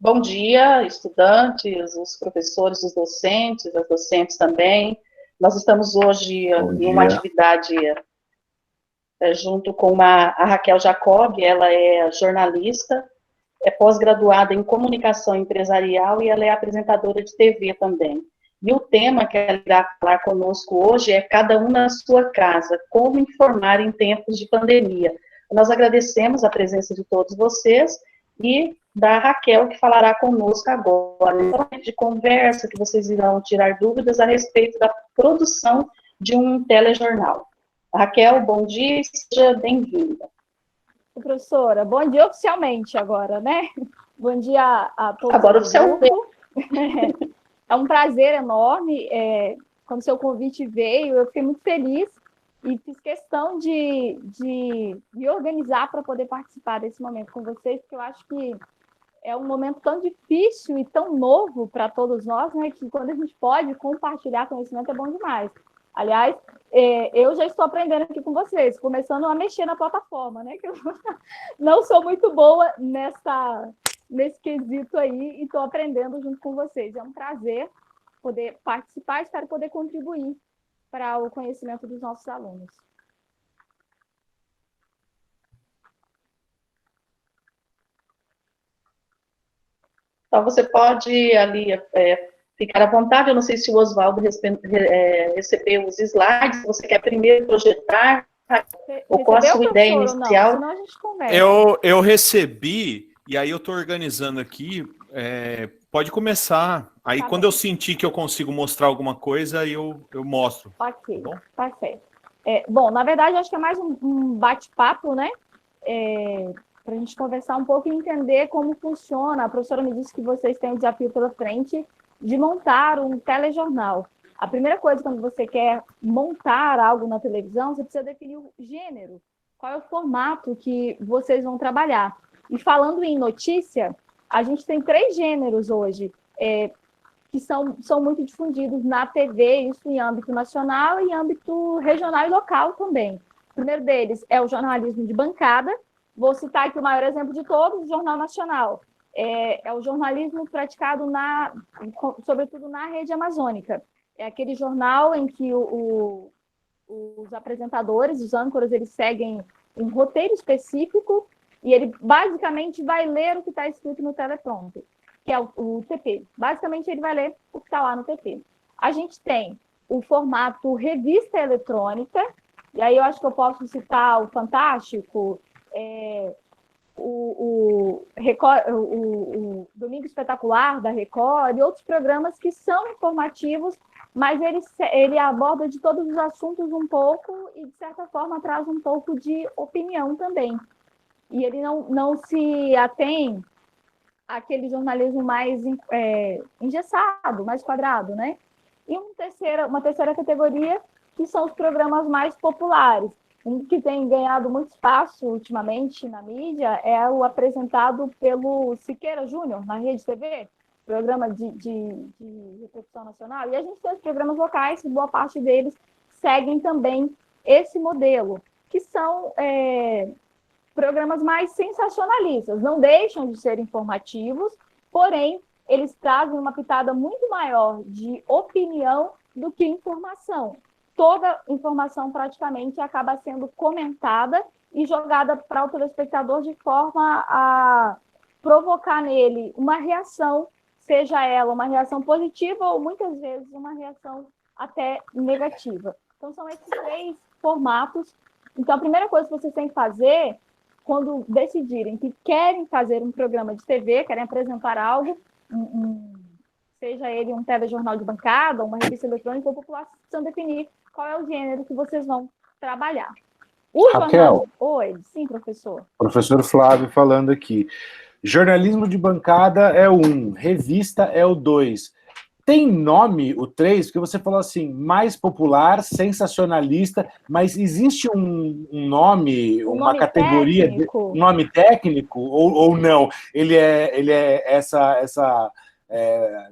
Bom dia, estudantes, os professores, os docentes, as docentes também. Nós estamos hoje Bom em uma dia. atividade junto com a Raquel Jacob, ela é jornalista, é pós-graduada em comunicação empresarial e ela é apresentadora de TV também. E o tema que ela irá falar conosco hoje é Cada um na sua casa, como informar em tempos de pandemia. Nós agradecemos a presença de todos vocês e da Raquel, que falará conosco agora. Então, de conversa, que vocês irão tirar dúvidas a respeito da produção de um telejornal. Raquel, bom dia e seja bem-vinda. Professora, bom dia oficialmente agora, né? Bom dia a todos. Agora oficialmente. É um prazer enorme. Quando seu convite veio, eu fiquei muito feliz e fiz questão de me organizar para poder participar desse momento com vocês, porque eu acho que é um momento tão difícil e tão novo para todos nós, né? Que quando a gente pode compartilhar conhecimento é bom demais. Aliás, eu já estou aprendendo aqui com vocês, começando a mexer na plataforma, né? Que eu não sou muito boa nesse quesito aí e estou aprendendo junto com vocês. É um prazer poder participar, espero poder contribuir para o conhecimento dos nossos alunos. Então, você pode ali ficar à vontade. Eu não sei se o Oswaldo recebeu os slides, se você quer primeiro projetar, ou qual a sua ideia inicial? Senão a gente conversa. Eu recebi, e aí eu estou organizando aqui, pode começar. Aí Tá quando bem. eu sentir que eu consigo mostrar alguma coisa, eu mostro. Ok, Tá bom? tá certo. Bom, na verdade, acho que é mais um bate-papo, né? Para a gente conversar um pouco e entender como funciona. A professora me disse que vocês têm um desafio pela frente de montar um telejornal. A primeira coisa, quando você quer montar algo na televisão, você precisa definir o gênero, qual é o formato que vocês vão trabalhar. E falando em notícia, a gente tem 3 gêneros hoje, que são muito difundidos na TV, isso em âmbito nacional e em âmbito regional e local também. O primeiro deles é o jornalismo de bancada. Vou citar aqui o maior exemplo de todos, o Jornal Nacional. É o jornalismo praticado, sobretudo na rede amazônica. É aquele jornal em que os apresentadores, os âncoras, eles seguem um roteiro específico e ele basicamente vai ler o que está escrito no teleprompter, que é o TP. Basicamente, ele vai ler o que está lá no TP. A gente tem o formato revista eletrônica, e aí eu acho que eu posso citar o Fantástico, o Domingo Espetacular da Record e outros programas que são informativos, mas ele aborda de todos os assuntos um pouco e, de certa forma, traz um pouco de opinião também. E ele não se atém àquele jornalismo mais engessado, mais quadrado, né? E uma terceira categoria, que são os programas mais populares. Um que tem ganhado muito espaço ultimamente na mídia é o apresentado pelo Siqueira Júnior, na Rede TV, programa de repercussão nacional. E a gente tem os programas locais, que boa parte deles seguem também esse modelo, que são programas mais sensacionalistas, não deixam de ser informativos, porém, eles trazem uma pitada muito maior de opinião do que informação. Toda informação praticamente acaba sendo comentada e jogada para o telespectador de forma a provocar nele uma reação, seja ela uma reação positiva ou muitas vezes uma reação até negativa. Então, são esses 3 formatos. Então, a primeira coisa que vocês têm que fazer, quando decidirem que querem fazer um programa de TV, querem apresentar algo, seja ele um telejornal de bancada, uma revista eletrônica, ou população, precisam definir qual é o gênero que vocês vão trabalhar. Raquel. Oi, sim, professor. Professor Flávio falando aqui. Jornalismo de bancada é o 1, revista é o 2. Tem nome o 3? Porque você falou assim, mais popular, sensacionalista, mas existe um nome, uma categoria, um nome técnico ou não? Ele é essa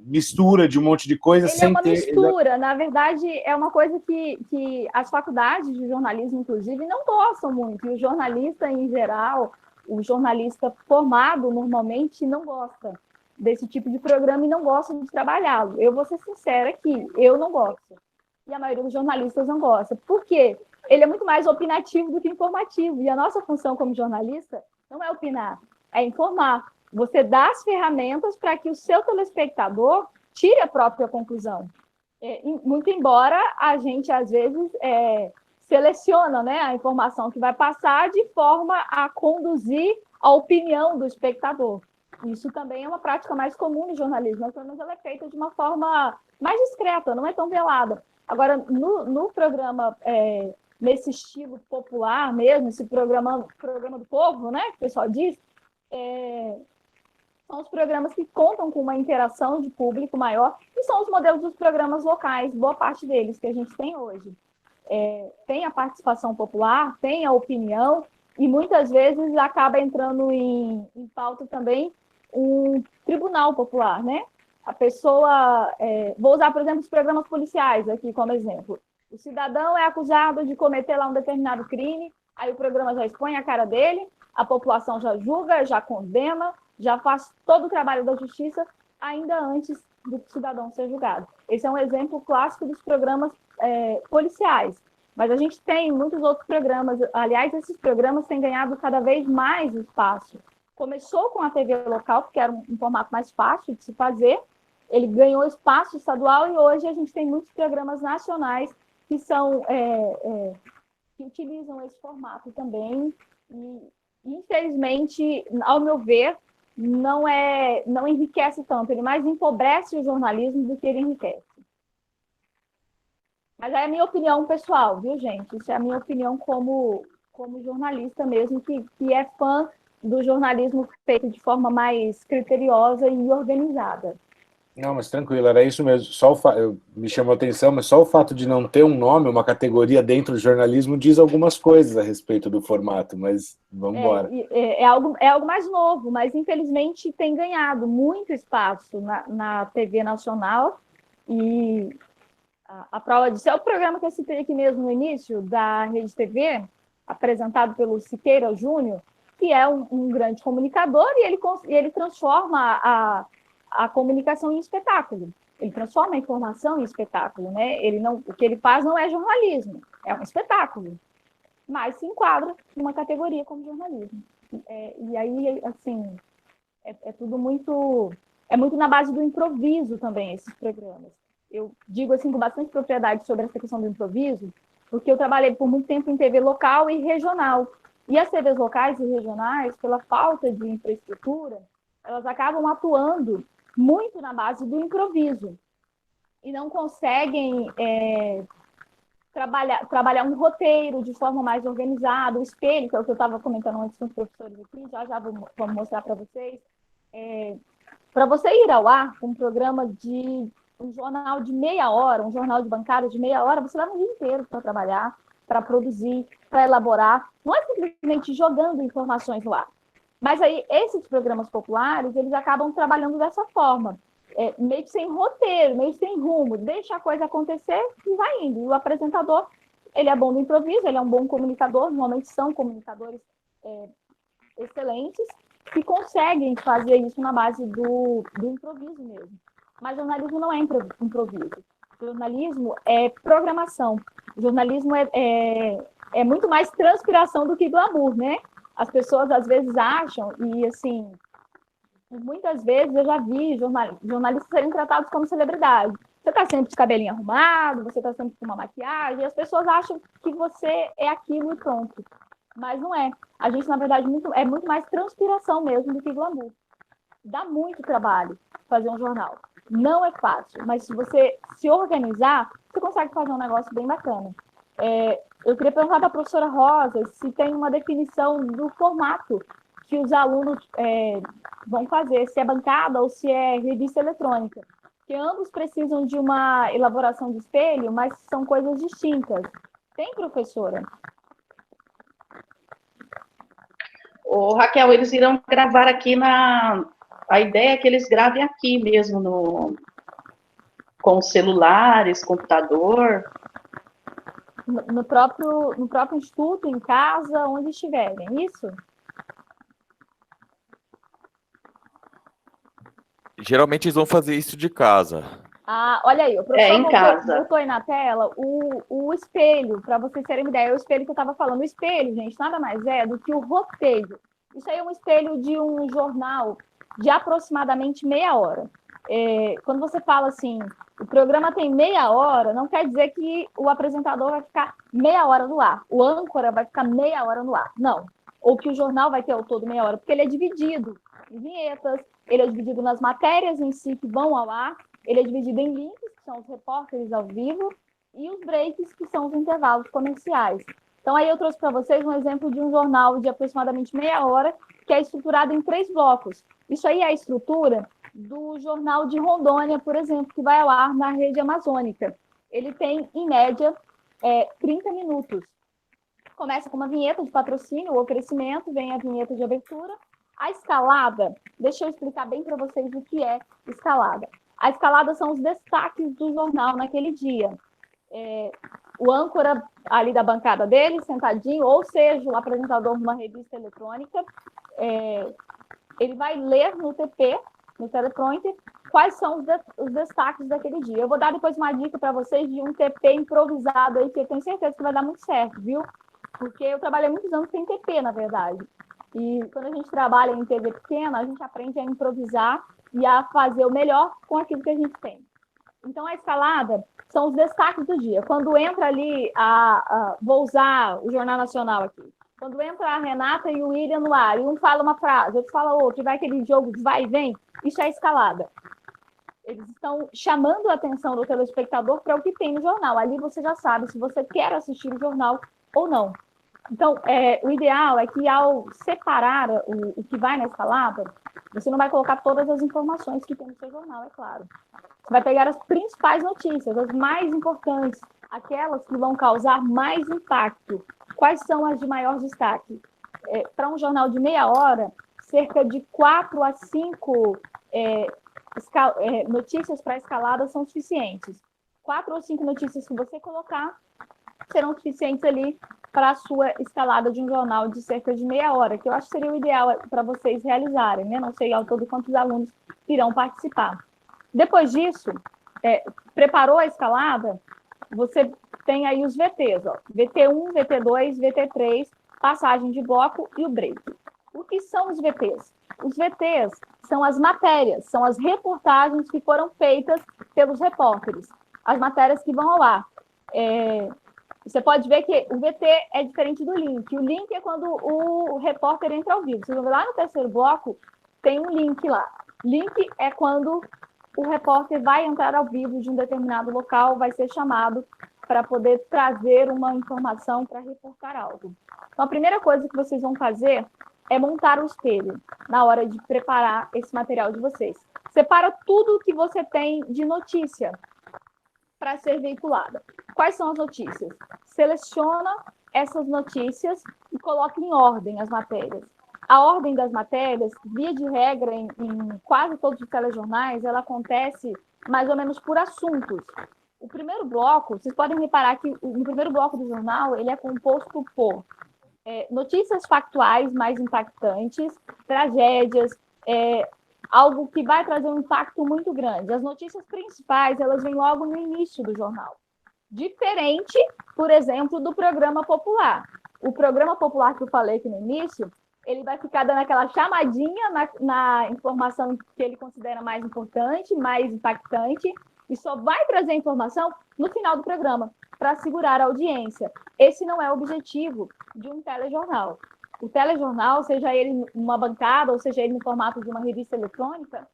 mistura de um monte de coisa sem ter... Ele é uma mistura, na verdade, é uma coisa que as faculdades de jornalismo, inclusive, não gostam muito, e o jornalista, em geral, o jornalista formado, normalmente, não gosta. desse tipo de programa e não gostam de trabalhá-lo. Eu vou ser sincera aqui, eu não gosto. E a maioria dos jornalistas não gosta. Por quê? Ele é muito mais opinativo do que informativo. E a nossa função como jornalista não é opinar, é informar. Você dá as ferramentas para que o seu telespectador tire a própria conclusão. Muito embora a gente, às vezes, seleciona, né, a informação que vai passar de forma a conduzir a opinião do espectador. Isso também é uma prática mais comum no jornalismo, mas pelo menos ela é feita de uma forma mais discreta, não é tão velada. Agora, no programa, nesse estilo popular mesmo, esse programa do povo, né, que o pessoal diz, são os programas que contam com uma interação de público maior, e são os modelos dos programas locais, boa parte deles que a gente tem hoje. Tem a participação popular, tem a opinião, e muitas vezes acaba entrando em pauta também um tribunal popular, né? A pessoa... vou usar, por exemplo, os programas policiais aqui como exemplo. O cidadão é acusado de cometer lá um determinado crime, aí o programa já expõe a cara dele, a população já julga, já condena, já faz todo o trabalho da justiça, ainda antes do cidadão ser julgado. Esse é um exemplo clássico dos programas policiais. Mas a gente tem muitos outros programas. Aliás, esses programas têm ganhado cada vez mais espaço. Começou com a TV local, porque era um formato mais fácil de se fazer. Ele ganhou espaço estadual e hoje a gente tem muitos programas nacionais que são que utilizam esse formato também. E, infelizmente, ao meu ver, não enriquece tanto. Ele mais empobrece o jornalismo do que ele enriquece. Mas é a minha opinião pessoal, viu, gente? Isso é a minha opinião como jornalista mesmo, que é fã do jornalismo feito de forma mais criteriosa e organizada. Não, mas tranquilo, era isso mesmo. Me chamou a atenção, mas só o fato de não ter um nome, uma categoria dentro do jornalismo diz algumas coisas a respeito do formato, mas vamos embora. É algo mais novo, mas infelizmente tem ganhado muito espaço na TV nacional. E a prova disso é o programa que eu citei aqui mesmo no início, da Rede TV, apresentado pelo Siqueira Júnior, que é um grande comunicador, e ele transforma a comunicação em espetáculo. Ele transforma a informação em espetáculo, né? O que ele faz não é jornalismo, é um espetáculo, mas se enquadra numa categoria como jornalismo. E aí, assim, tudo muito... É muito na base do improviso também, esses programas. Eu digo assim com bastante propriedade sobre essa questão do improviso, porque eu trabalhei por muito tempo em TV local e regional. E as TVs locais e regionais, pela falta de infraestrutura, elas acabam atuando muito na base do improviso e não conseguem trabalhar um roteiro de forma mais organizada, o espelho, que é o que eu estava comentando antes com os professores aqui, já vamos mostrar para vocês. Para você ir ao ar com um programa um jornal de meia hora, um jornal de bancada de meia hora, você leva um dia inteiro para trabalhar, para produzir, para elaborar. Não é simplesmente jogando informações lá. Mas aí, esses programas populares, eles acabam trabalhando dessa forma, meio que sem roteiro, meio que sem rumo, deixa a coisa acontecer e vai indo. E o apresentador, ele é bom no improviso, ele é um bom comunicador, normalmente são comunicadores excelentes, que conseguem fazer isso na base do improviso mesmo. Mas jornalismo não é improviso. Jornalismo é programação. Jornalismo é muito mais transpiração do que glamour, né? As pessoas, às vezes, acham, e, assim, muitas vezes eu já vi jornalistas serem tratados como celebridade. Você está sempre de cabelinho arrumado, você está sempre com uma maquiagem, e as pessoas acham que você é aquilo e pronto. Mas não é. A gente, na verdade, é muito mais transpiração mesmo do que glamour. Dá muito trabalho fazer um jornal. Não é fácil, mas se você se organizar, você consegue fazer um negócio bem bacana. Eu queria perguntar para a professora Rosa se tem uma definição do formato que os alunos vão fazer, se é bancada ou se é revista eletrônica. Porque ambos precisam de uma elaboração de espelho, mas são coisas distintas. Tem, professora? Raquel, eles irão gravar aqui A ideia é que eles gravem aqui mesmo, com celulares, computador. No próprio instituto, em casa, onde estiverem, isso? Geralmente eles vão fazer isso de casa. Ah, olha aí, o professor em casa. botou aí na tela o espelho, para vocês terem uma ideia, é o espelho que eu estava falando. O espelho, gente, nada mais é do que o roteiro. Isso aí é um espelho de um jornal de aproximadamente meia hora. Quando você fala assim, o programa tem meia hora, não quer dizer que o apresentador vai ficar meia hora no ar, o âncora vai ficar meia hora no ar, não. Ou que o jornal vai ter ao todo meia hora, porque ele é dividido em vinhetas, ele é dividido nas matérias em si que vão ao ar, ele é dividido em links, que são os repórteres ao vivo, e os breaks, que são os intervalos comerciais. Então, aí eu trouxe para vocês um exemplo de um jornal de aproximadamente meia hora, que é estruturado em 3 blocos. Isso aí é a estrutura do Jornal de Rondônia, por exemplo, que vai ao ar na rede amazônica. Ele tem, em média, 30 minutos. Começa com uma vinheta de patrocínio ou crescimento, vem a vinheta de abertura. A escalada, deixa eu explicar bem para vocês o que é escalada. A escalada são os destaques do jornal naquele dia. O âncora ali da bancada dele, sentadinho, ou seja, o apresentador de uma revista eletrônica, ele vai ler no TP, no teleprompter, quais são os destaques daquele dia. Eu vou dar depois uma dica para vocês de um TP improvisado aí, que eu tenho certeza que vai dar muito certo, viu? Porque eu trabalhei muitos anos sem TP, na verdade. E quando a gente trabalha em TV pequena, a gente aprende a improvisar e a fazer o melhor com aquilo que a gente tem. Então, a escalada são os destaques do dia. Quando entra ali, vou usar o Jornal Nacional aqui, quando entra a Renata e o William no ar, e um fala uma frase, outro fala outra, e vai aquele jogo de vai e vem, isso é escalada. Eles estão chamando a atenção do telespectador para o que tem no jornal. Ali você já sabe se você quer assistir o jornal ou não. Então, o ideal é que, ao separar o que vai na escalada, você não vai colocar todas as informações que tem no seu jornal, é claro. Você vai pegar as principais notícias, as mais importantes, aquelas que vão causar mais impacto. Quais são as de maior destaque? Para um jornal de meia hora, cerca de 4 a 5 notícias para a escalada são suficientes. 4 ou 5 notícias que você colocar serão suficientes ali para a sua escalada de um jornal de cerca de meia hora, que eu acho que seria o ideal para vocês realizarem, né? Não sei ao todo quantos alunos irão participar. Depois disso, preparou a escalada, você tem aí os VTs, ó, VT1, VT2, VT3, passagem de bloco e o break. O que são os VTs? Os VTs são as matérias, são as reportagens que foram feitas pelos repórteres, as matérias que vão ao ar. Você pode ver que o VT é diferente do link. O link é quando o repórter entra ao vivo. Vocês vão ver lá no terceiro bloco, tem um link lá. Link é quando o repórter vai entrar ao vivo de um determinado local, vai ser chamado para poder trazer uma informação para reportar algo. Então, a primeira coisa que vocês vão fazer é montar o espelho na hora de preparar esse material de vocês. Separa tudo que você tem de notícia para ser veiculada. Quais são as notícias? Seleciona essas notícias e coloca em ordem as matérias. A ordem das matérias, via de regra, em quase todos os telejornais, ela acontece mais ou menos por assuntos. O primeiro bloco, vocês podem reparar que no primeiro bloco do jornal, ele é composto por notícias factuais mais impactantes, tragédias, algo que vai trazer um impacto muito grande. As notícias principais, elas vêm logo no início do jornal. Diferente, por exemplo, do programa popular. O programa popular que eu falei aqui no início, ele vai ficar dando aquela chamadinha na informação que ele considera mais importante, mais impactante, e só vai trazer informação no final do programa, para segurar a audiência. Esse não é o objetivo de um telejornal. O telejornal, seja ele uma bancada, ou seja ele no formato de uma revista eletrônica,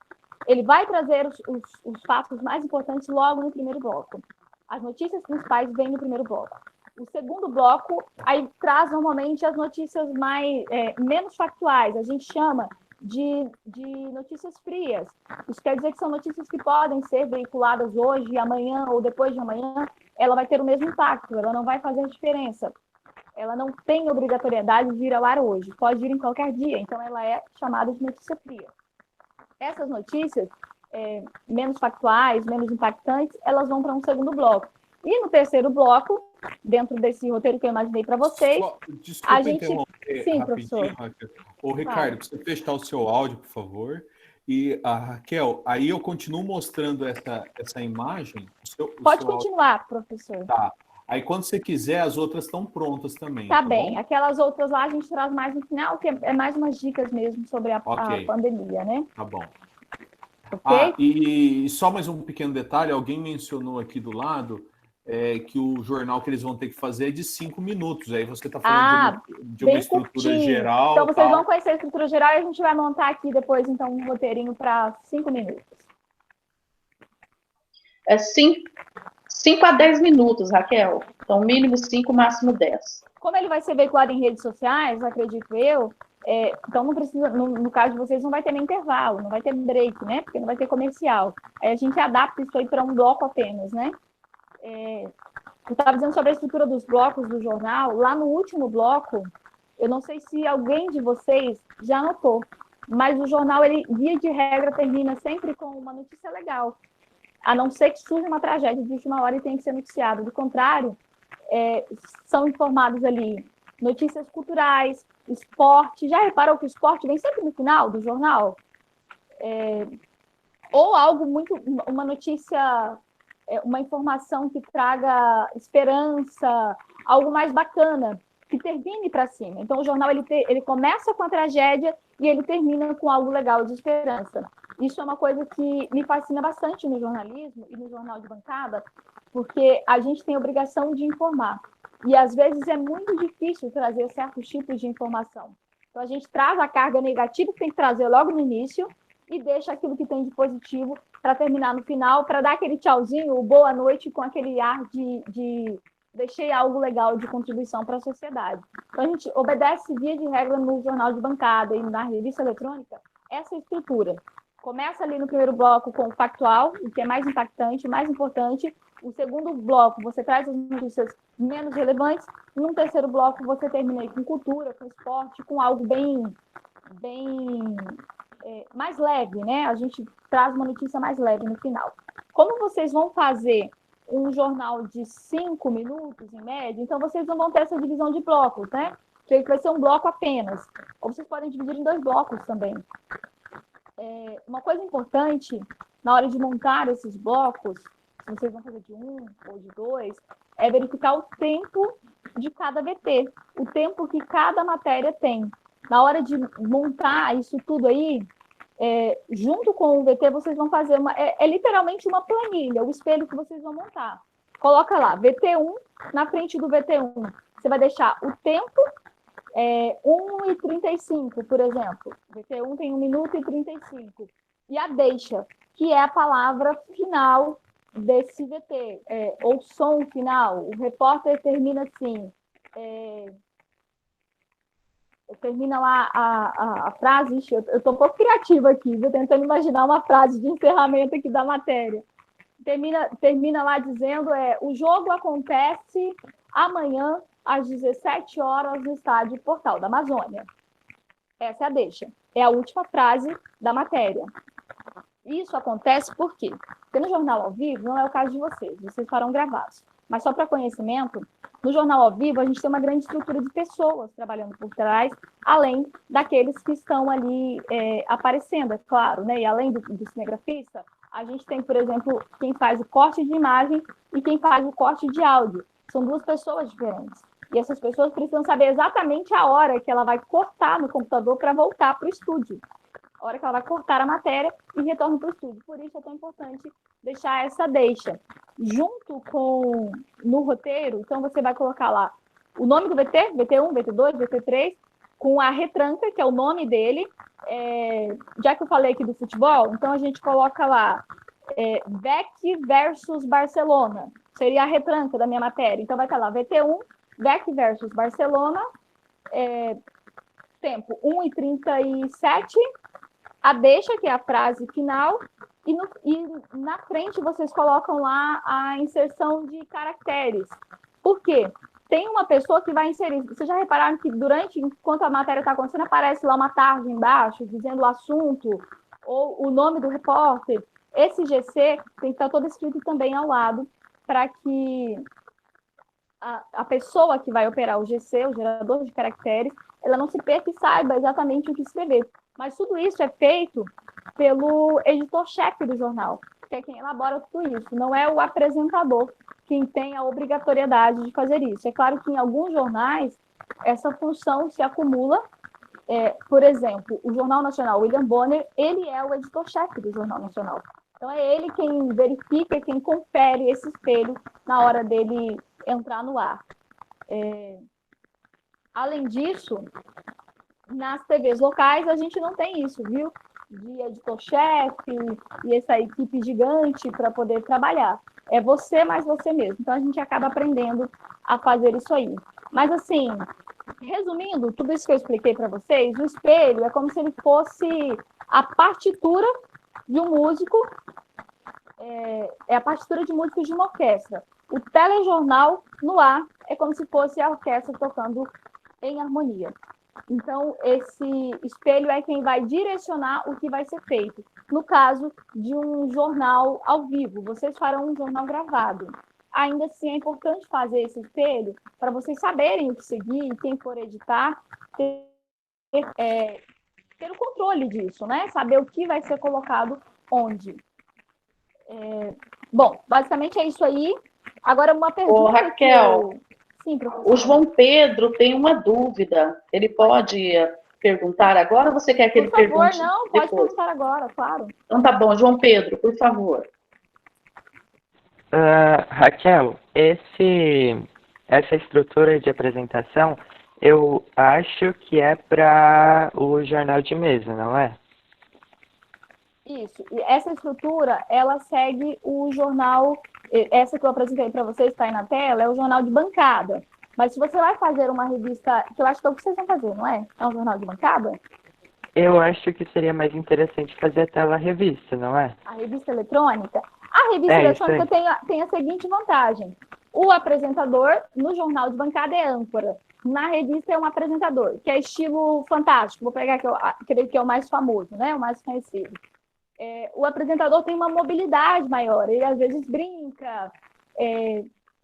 ele vai trazer os fatos mais importantes logo no primeiro bloco. As notícias principais vêm no primeiro bloco. O segundo bloco aí traz normalmente as notícias menos factuais. A gente chama de notícias frias. Isso quer dizer que são notícias que podem ser veiculadas hoje, amanhã ou depois de amanhã. Ela vai ter o mesmo impacto, ela não vai fazer diferença. Ela não tem obrigatoriedade de ir ao ar hoje, pode ir em qualquer dia, então ela é chamada de notícia fria. Essas notícias menos factuais, menos impactantes, elas vão para um segundo bloco. E no terceiro bloco, dentro desse roteiro que eu imaginei para vocês, Desculpa interromper Sim, rapidinho, professor. Raquel. Ô, Ricardo, você testar o seu áudio, por favor. E, Raquel, aí eu continuo mostrando essa imagem. Pode continuar, professor. Tá. Aí, quando você quiser, as outras estão prontas também. Tá Tá bem. bom? Aquelas outras lá a gente traz mais no final, que é mais umas dicas mesmo sobre a pandemia, né? Tá bom. Ok? E só mais um pequeno detalhe, alguém mencionou aqui do lado que o jornal que eles vão ter que fazer é de 5 minutos. Aí você está falando de uma estrutura curtinho. geral. Então, vocês vão conhecer a estrutura geral e a gente vai montar aqui depois, então, um roteirinho para 5 minutos. 5 a 10 minutos, Raquel. Então, mínimo 5, máximo 10. Como ele vai ser veiculado em redes sociais, acredito eu, então não precisa, no caso de vocês, não vai ter nem intervalo, não vai ter break, né? Porque não vai ter comercial. Aí a gente adapta isso aí para um bloco apenas, né? Eu estava dizendo sobre a estrutura dos blocos do jornal. Lá no último bloco, eu não sei se alguém de vocês já notou, mas o jornal, ele, via de regra, termina sempre com uma notícia legal. A não ser que surja uma tragédia de última hora e tenha que ser noticiado. Do contrário, são informados ali notícias culturais, esporte. Já reparou que o esporte vem sempre no final do jornal? Ou algo uma notícia, uma informação que traga esperança, algo mais bacana, que termine para cima. Então, o jornal ele começa com a tragédia e ele termina com algo legal de esperança. Isso é uma coisa que me fascina bastante no jornalismo e no jornal de bancada, porque a gente tem a obrigação de informar. E, às vezes, é muito difícil trazer certos tipos de informação. Então, a gente traz a carga negativa que tem que trazer logo no início e deixa aquilo que tem de positivo para terminar no final, para dar aquele tchauzinho, o boa noite, com aquele ar de deixei algo legal de contribuição para a sociedade. Então, a gente obedece, via de regra, no jornal de bancada e na revista eletrônica, essa estrutura. Começa ali no primeiro bloco com o factual, o que é mais impactante, mais importante. O segundo bloco, você traz as notícias menos relevantes. No terceiro bloco, você termina aí com cultura, com esporte, com algo bem mais leve, né? A gente traz uma notícia mais leve no final. Como vocês vão fazer um jornal de 5 minutos, em média, então vocês não vão ter essa divisão de blocos, né? Porque vai ser um bloco apenas. Ou vocês podem dividir em 2 blocos também. Uma coisa importante, na hora de montar esses blocos, se vocês vão fazer de 1 ou de 2, é verificar o tempo de cada VT, o tempo que cada matéria tem. Na hora de montar isso tudo aí, junto com o VT, vocês vão fazer literalmente uma planilha, o espelho que vocês vão montar. Coloca lá, VT1, na frente do VT1, você vai deixar o tempo 1:35, por exemplo. VT1 tem 1 minuto e 35. E a deixa, que é a palavra final desse VT, ou som final. O repórter termina assim, termina lá a frase. Eu estou um pouco criativa aqui, viu? Tentando imaginar uma frase de encerramento aqui da matéria. Termina lá dizendo, o jogo acontece amanhã, às 17 horas, no estádio Portal da Amazônia. Essa é a deixa. É a última frase da matéria. Isso acontece por quê? Porque no jornal ao vivo, não é o caso de vocês farão gravados. Mas só para conhecimento, no jornal ao vivo, a gente tem uma grande estrutura de pessoas trabalhando por trás, além daqueles que estão ali aparecendo, é claro, né? E além do cinegrafista, a gente tem, por exemplo, quem faz o corte de imagem e quem faz o corte de áudio. São 2 pessoas diferentes. E essas pessoas precisam saber exatamente a hora que ela vai cortar no computador para voltar para o estúdio. A hora que ela vai cortar a matéria e retorna para o estúdio. Por isso é tão importante deixar essa deixa. Junto com, no roteiro, então você vai colocar lá o nome do VT, VT1, VT2, VT3, com a retranca, que é o nome dele. Já que eu falei aqui do futebol, então a gente coloca lá VEC versus Barcelona. Seria a retranca da minha matéria. Então vai estar lá VT1, VEC versus Barcelona, tempo 1:37, a deixa, que é a frase final, e na frente vocês colocam lá a inserção de caracteres. Por quê? Tem uma pessoa que vai inserir. Vocês já repararam que enquanto a matéria está acontecendo, aparece lá uma tarja embaixo, dizendo o assunto, ou o nome do repórter. Esse GC tem que estar todo escrito também ao lado, para que a pessoa que vai operar o GC, o gerador de caracteres, ela não se perca e saiba exatamente o que escrever. Mas tudo isso é feito pelo editor-chefe do jornal, que é quem elabora tudo isso. Não é o apresentador quem tem a obrigatoriedade de fazer isso. É claro que em alguns jornais essa função se acumula. Por exemplo, o Jornal Nacional, William Bonner, ele é o editor-chefe do Jornal Nacional. Então, é ele quem verifica, quem confere esse espelho na hora dele entrar no ar. Além disso, nas TVs locais, a gente não tem isso, viu? De editor-chefe e essa equipe gigante para poder trabalhar. É você mais você mesmo. Então, a gente acaba aprendendo a fazer isso aí. Mas, assim, resumindo tudo isso que eu expliquei para vocês, o espelho é como se ele fosse a partitura de um músico, é a partitura de música de uma orquestra. O telejornal no ar é como se fosse a orquestra tocando em harmonia. Então, esse espelho é quem vai direcionar o que vai ser feito. No caso de um jornal ao vivo, vocês farão um jornal gravado. Ainda assim, é importante fazer esse espelho para vocês saberem o que seguir e quem for editar ter o controle disso, né? Saber o que vai ser colocado onde. Bom, basicamente é isso aí. Agora, uma pergunta. Ô, Raquel, Sim, professor. O João Pedro tem uma dúvida. Ele pode perguntar agora ou você quer que ele pergunte depois? Não, pode perguntar agora, claro. Então tá bom, João Pedro, por favor. Raquel, essa estrutura de apresentação, eu acho que é para o jornal de mesa, não é? Isso. E essa estrutura, ela segue o jornal, essa que eu apresentei para vocês, está aí na tela, é o jornal de bancada. Mas se você vai fazer uma revista, que eu acho que é o que vocês vão fazer, não é? É um jornal de bancada? Eu acho que seria mais interessante fazer a tela revista, não é? A revista eletrônica? A revista eletrônica tem a seguinte vantagem. O apresentador, no jornal de bancada, é âncora. Na revista é um apresentador, que é estilo fantástico. Vou pegar aquele que é o mais famoso, né? O mais conhecido. O apresentador tem uma mobilidade maior. Ele, às vezes, brinca.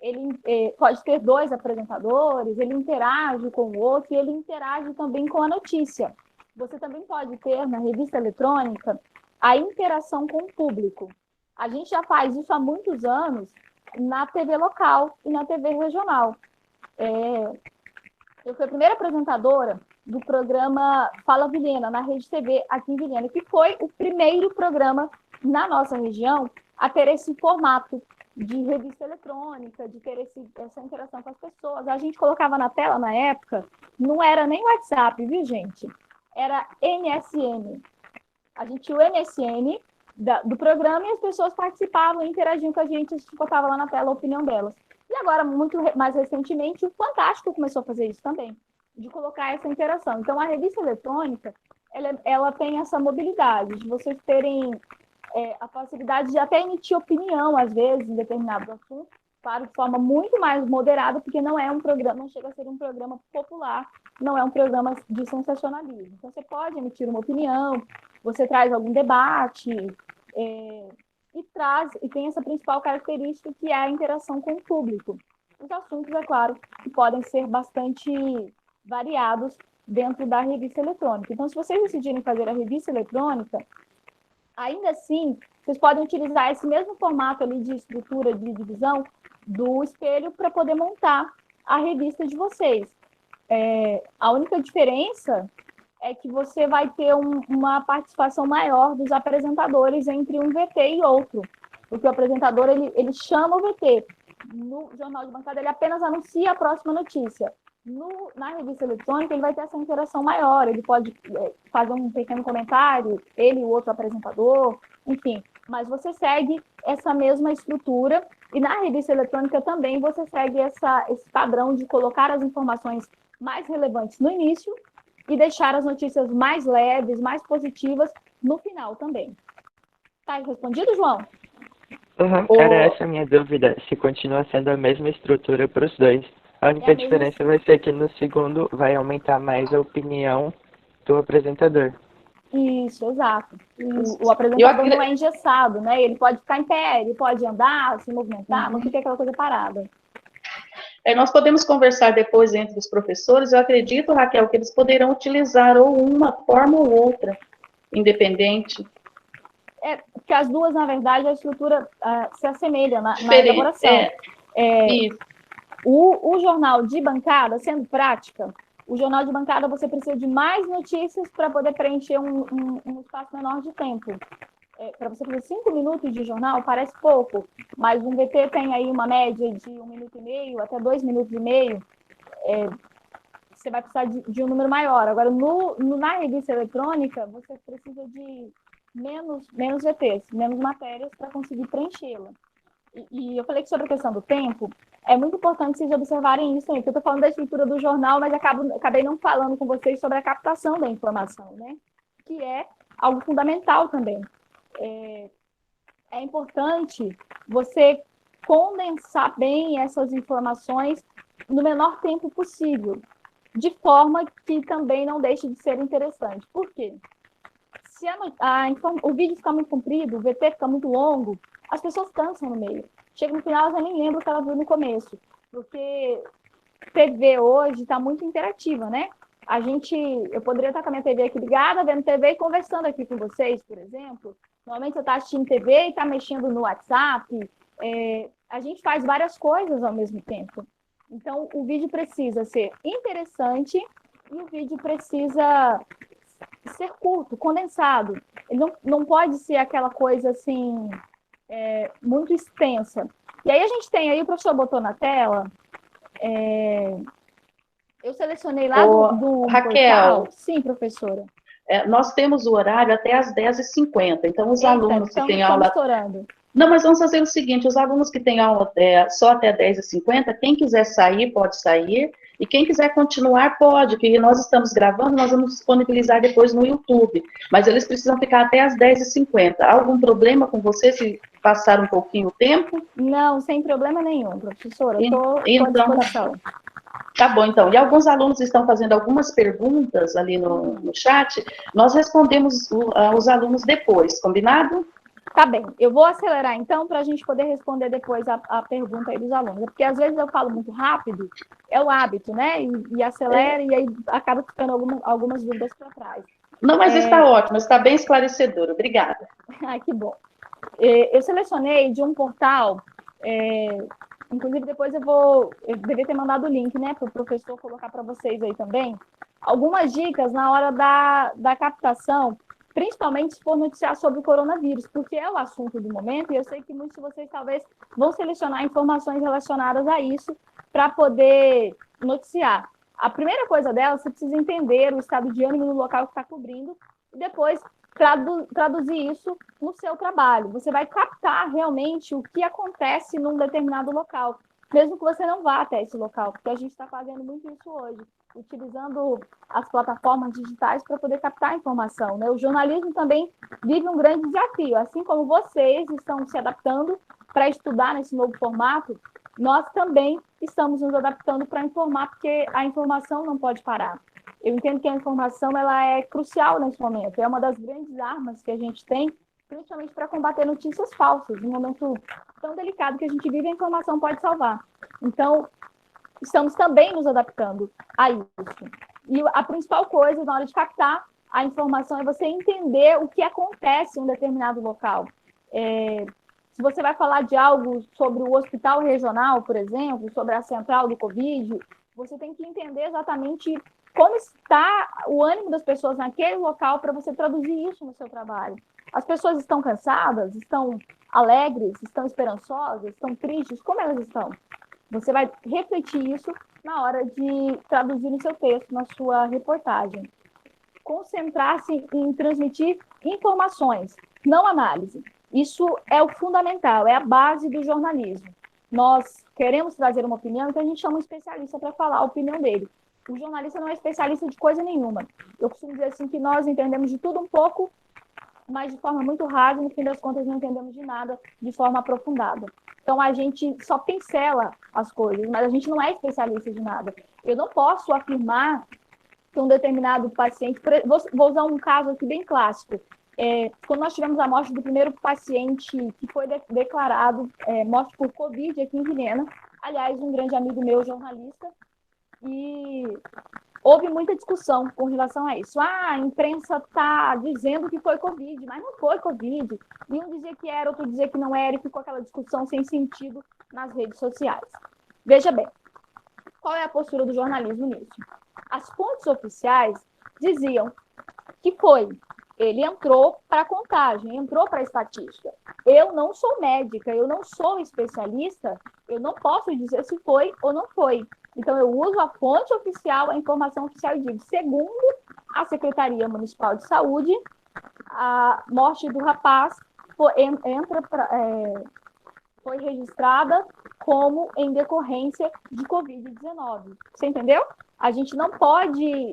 Ele pode ter dois apresentadores. Ele interage com o outro e ele interage também com a notícia. Você também pode ter, na revista eletrônica, a interação com o público. A gente já faz isso há muitos anos na TV local e na TV regional. Eu fui a primeira apresentadora do programa Fala Vilhena, na Rede TV aqui em Vilhena, que foi o primeiro programa na nossa região a ter esse formato de revista eletrônica, de ter essa interação com as pessoas. A gente colocava na tela, na época, não era nem WhatsApp, viu, gente? Era MSN. A gente tinha o MSN do programa e as pessoas participavam, interagiam com a gente botava lá na tela a opinião delas. E agora, muito mais recentemente, o Fantástico começou a fazer isso também, de colocar essa interação. Então, a revista eletrônica, ela tem essa mobilidade, de vocês terem a facilidade de até emitir opinião, às vezes, em determinados assuntos, claro, de forma muito mais moderada, porque não é um programa, não chega a ser um programa popular, não é um programa de sensacionalismo. Então, você pode emitir uma opinião, você traz algum debate, e tem essa principal característica que é a interação com o público. Os assuntos, é claro, que podem ser bastante variados dentro da revista eletrônica. Então, se vocês decidirem fazer a revista eletrônica, ainda assim, vocês podem utilizar esse mesmo formato ali de estrutura de divisão do espelho para poder montar a revista de vocês. A única diferença é que você vai ter uma participação maior dos apresentadores entre um VT e outro. Porque o apresentador, ele chama o VT. No jornal de bancada, ele apenas anuncia a próxima notícia. Na revista eletrônica, ele vai ter essa interação maior. Ele pode fazer um pequeno comentário, ele e o outro apresentador, enfim. Mas você segue essa mesma estrutura. E na revista eletrônica também você segue esse padrão de colocar as informações mais relevantes no início e deixar as notícias mais leves, mais positivas no final também. Tá respondido, João? Era essa a minha dúvida, se continua sendo a mesma estrutura para os dois. A única diferença vai ser que no segundo vai aumentar mais a opinião do apresentador. Isso, exato. O apresentador não é engessado, né? Ele pode ficar em pé, ele pode andar, se movimentar, não fica aquela coisa parada. Nós podemos conversar depois entre os professores. Eu acredito, Raquel, que eles poderão utilizar ou uma forma ou outra, independente. Porque as duas, na verdade, a estrutura se assemelha na elaboração. O jornal de bancada, sendo prática, o jornal de bancada você precisa de mais notícias para poder preencher um espaço menor de tempo. Para você fazer 5 minutos de jornal, parece pouco, mas um VT tem aí uma média de 1 minuto e meio até 2 minutos e meio. Você vai precisar de um número maior. Agora, na revista eletrônica, você precisa de menos VTs, menos matérias para conseguir preenchê-la. E eu falei que sobre a questão do tempo, é muito importante vocês observarem isso aí, porque eu estou falando da estrutura do jornal, mas acabei não falando com vocês sobre a captação da informação, né? Que é algo fundamental também. É importante você condensar bem essas informações no menor tempo possível, de forma que também não deixe de ser interessante. Por quê? Se o vídeo fica muito comprido, o VT fica muito longo, as pessoas cansam no meio. Chega no final, elas nem lembram o que ela viu no começo. Porque TV hoje está muito interativa, né? Eu poderia estar com a minha TV aqui ligada, vendo TV e conversando aqui com vocês, por exemplo. Normalmente você está assistindo TV e está mexendo no WhatsApp. A gente faz várias coisas ao mesmo tempo. Então, o vídeo precisa ser interessante e o vídeo precisa ser curto, condensado. Ele não pode ser aquela coisa assim, muito extensa. E aí a gente tem aí, o professor botou na tela, eu selecionei lá do Raquel. Portal. Sim, professora. Nós temos o horário até às 10h50, então os alunos que têm aula... Estourando. Não, mas vamos fazer o seguinte, os alunos que têm aula só até 10h50, quem quiser sair, pode sair, e quem quiser continuar, pode, que nós estamos gravando, nós vamos disponibilizar depois no YouTube, mas eles precisam ficar até às 10h50. Há algum problema com você se passar um pouquinho o tempo? Não, sem problema nenhum, professora, eu estou à disposição. Tá bom, então. E alguns alunos estão fazendo algumas perguntas ali no chat, nós respondemos os alunos depois, combinado? Tá bem, eu vou acelerar então para a gente poder responder depois a pergunta aí dos alunos, porque às vezes eu falo muito rápido, é o hábito, né? E acelera e aí acaba ficando algumas dúvidas para trás. Não, mas está ótimo, está bem esclarecedor, obrigada. Ai, que bom. Eu selecionei de um portal, inclusive depois eu devia ter mandado o link, né, para o professor colocar para vocês aí também, algumas dicas na hora da captação, principalmente se for noticiar sobre o coronavírus, porque é o assunto do momento, e eu sei que muitos de vocês talvez vão selecionar informações relacionadas a isso para poder noticiar. A primeira coisa dela, você precisa entender o estado de ânimo no local que está cobrindo, e depois traduzir isso no seu trabalho. Você vai captar realmente o que acontece num determinado local, mesmo que você não vá até esse local, porque a gente está fazendo muito isso hoje, utilizando as plataformas digitais para poder captar a informação, né? O jornalismo também vive um grande desafio, assim como vocês estão se adaptando para estudar nesse novo formato, nós também estamos nos adaptando para informar, porque a informação não pode parar. Eu entendo que a informação ela é crucial nesse momento, é uma das grandes armas que a gente tem, principalmente para combater notícias falsas, num momento tão delicado que a gente vive, a informação pode salvar. Então, estamos também nos adaptando a isso. E a principal coisa na hora de captar a informação é você entender o que acontece em um determinado local. Se você vai falar de algo sobre o hospital regional, por exemplo, sobre a central do Covid, você tem que entender exatamente como está o ânimo das pessoas naquele local para você traduzir isso no seu trabalho. As pessoas estão cansadas? Estão alegres? Estão esperançosas? Estão tristes? Como elas estão? Você vai refletir isso na hora de traduzir no seu texto, na sua reportagem. Concentrar-se em transmitir informações, não análise. Isso é o fundamental, é a base do jornalismo. Nós queremos trazer uma opinião, então a gente chama um especialista para falar a opinião dele. O jornalista não é especialista de coisa nenhuma. Eu costumo dizer assim que nós entendemos de tudo um pouco, mas de forma muito rasa, no fim das contas não entendemos de nada de forma aprofundada. Então a gente só pincela as coisas, mas a gente não é especialista de nada. Eu não posso afirmar que um determinado paciente... Vou usar um caso aqui bem clássico. Quando nós tivemos a morte do primeiro paciente que foi declarado morte por Covid aqui em Vilhena, aliás, um grande amigo meu, jornalista, e houve muita discussão com relação a isso. A imprensa está dizendo que foi Covid, mas não foi Covid. E um dizia que era, outro dizia que não era, e ficou aquela discussão sem sentido nas redes sociais. Veja bem, qual é a postura do jornalismo nisso? As fontes oficiais diziam que foi. Ele entrou para a contagem, entrou para a estatística. Eu não sou médica, eu não sou especialista, eu não posso dizer se foi ou não foi. Então, eu uso a fonte oficial, a informação oficial, e digo, segundo a Secretaria Municipal de Saúde, a morte do rapaz foi registrada como em decorrência de Covid-19. Você entendeu? A gente não pode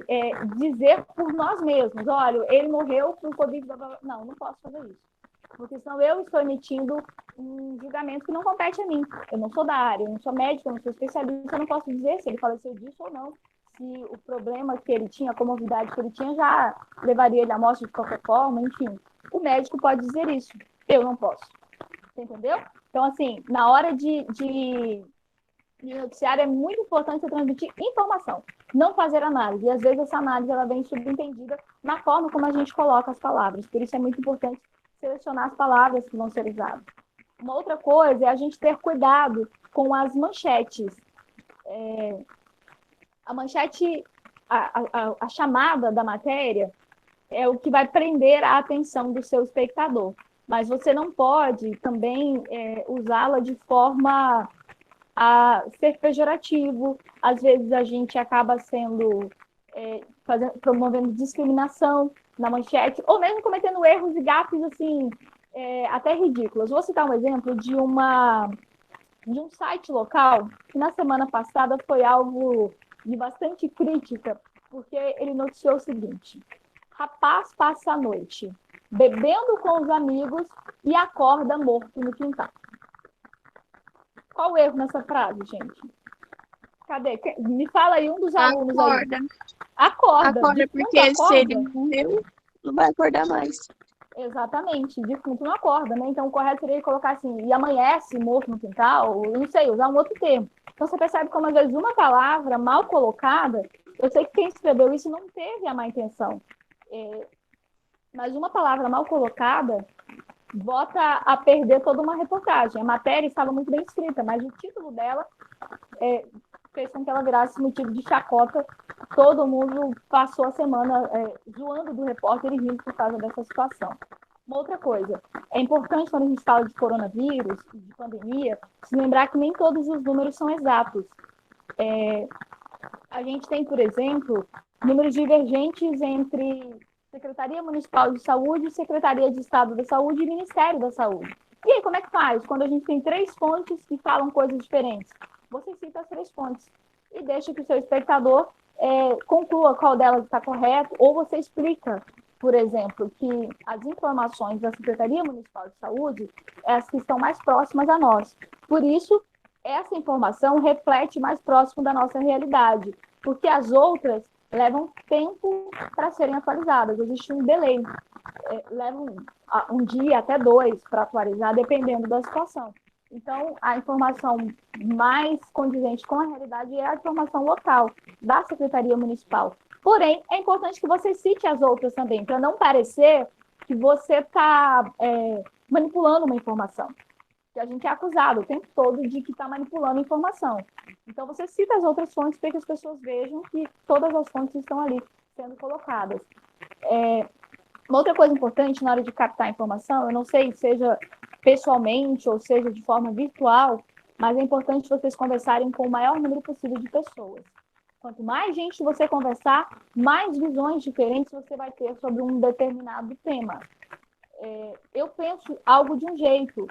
dizer por nós mesmos, olha, ele morreu por Covid-19. Não, não posso fazer isso. Porque senão eu estou emitindo um julgamento que não compete a mim. Eu não sou da área, eu não sou médico, eu não sou especialista, eu não posso dizer se ele faleceu disso ou não. Se o problema que ele tinha, a comorbidade que ele tinha, já levaria ele à morte de qualquer forma, enfim. O médico pode dizer isso, eu não posso. Você entendeu? Então, assim, na hora de noticiário é muito importante você transmitir informação, não fazer análise. E às vezes essa análise ela vem subentendida na forma como a gente coloca as palavras. Por isso é muito importante selecionar as palavras que vão ser usadas. Uma outra coisa é a gente ter cuidado com as manchetes. A manchete, a chamada da matéria é o que vai prender a atenção do seu espectador. Mas você não pode também usá-la de forma a ser pejorativo. Às vezes a gente acaba promovendo discriminação na manchete, ou mesmo cometendo erros e gafes assim, até ridículos. Vou citar um exemplo de um site local que na semana passada foi alvo de bastante crítica, porque ele noticiou o seguinte: rapaz passa a noite bebendo com os amigos e acorda morto no quintal. Qual o erro nessa frase, gente? Cadê? Me fala aí um dos alunos aí. Acorda. Acorda, porque se ele morreu, não vai acordar mais. Exatamente. Defunto não acorda, né? Então, o correto seria colocar assim, e amanhece morto no quintal, ou não sei, usar um outro termo. Então, você percebe como, às vezes, uma palavra mal colocada, eu sei que quem escreveu isso não teve a má intenção. Mas uma palavra mal colocada bota a perder toda uma reportagem. A matéria estava muito bem escrita, mas o título dela fez com que ela virasse motivo de chacota. Todo mundo passou a semana zoando do repórter e rindo por causa dessa situação. Uma outra coisa, é importante quando a gente fala de coronavírus, de pandemia, se lembrar que nem todos os números são exatos. A gente tem, por exemplo, números divergentes entre Secretaria Municipal de Saúde, Secretaria de Estado da Saúde e Ministério da Saúde. E aí, como é que faz? Quando a gente tem 3 fontes que falam coisas diferentes, você cita as 3 fontes e deixa que o seu espectador conclua qual delas está correto, ou você explica, por exemplo, que as informações da Secretaria Municipal de Saúde é as que estão mais próximas a nós. Por isso, essa informação reflete mais próximo da nossa realidade, porque as outras levam tempo para serem atualizadas. Existe um delay. Leva um dia até 2 para atualizar, dependendo da situação. Então, a informação mais condizente com a realidade é a informação local, da Secretaria Municipal. Porém, é importante que você cite as outras também, para não parecer que você está manipulando uma informação. Que a gente é acusado o tempo todo de que está manipulando informação. Então, você cita as outras fontes para que as pessoas vejam que todas as fontes estão ali sendo colocadas. Uma outra coisa importante na hora de captar informação, eu não sei, seja pessoalmente ou seja de forma virtual, mas é importante vocês conversarem com o maior número possível de pessoas. Quanto mais gente você conversar, mais visões diferentes você vai ter sobre um determinado tema. Eu penso algo de um jeito.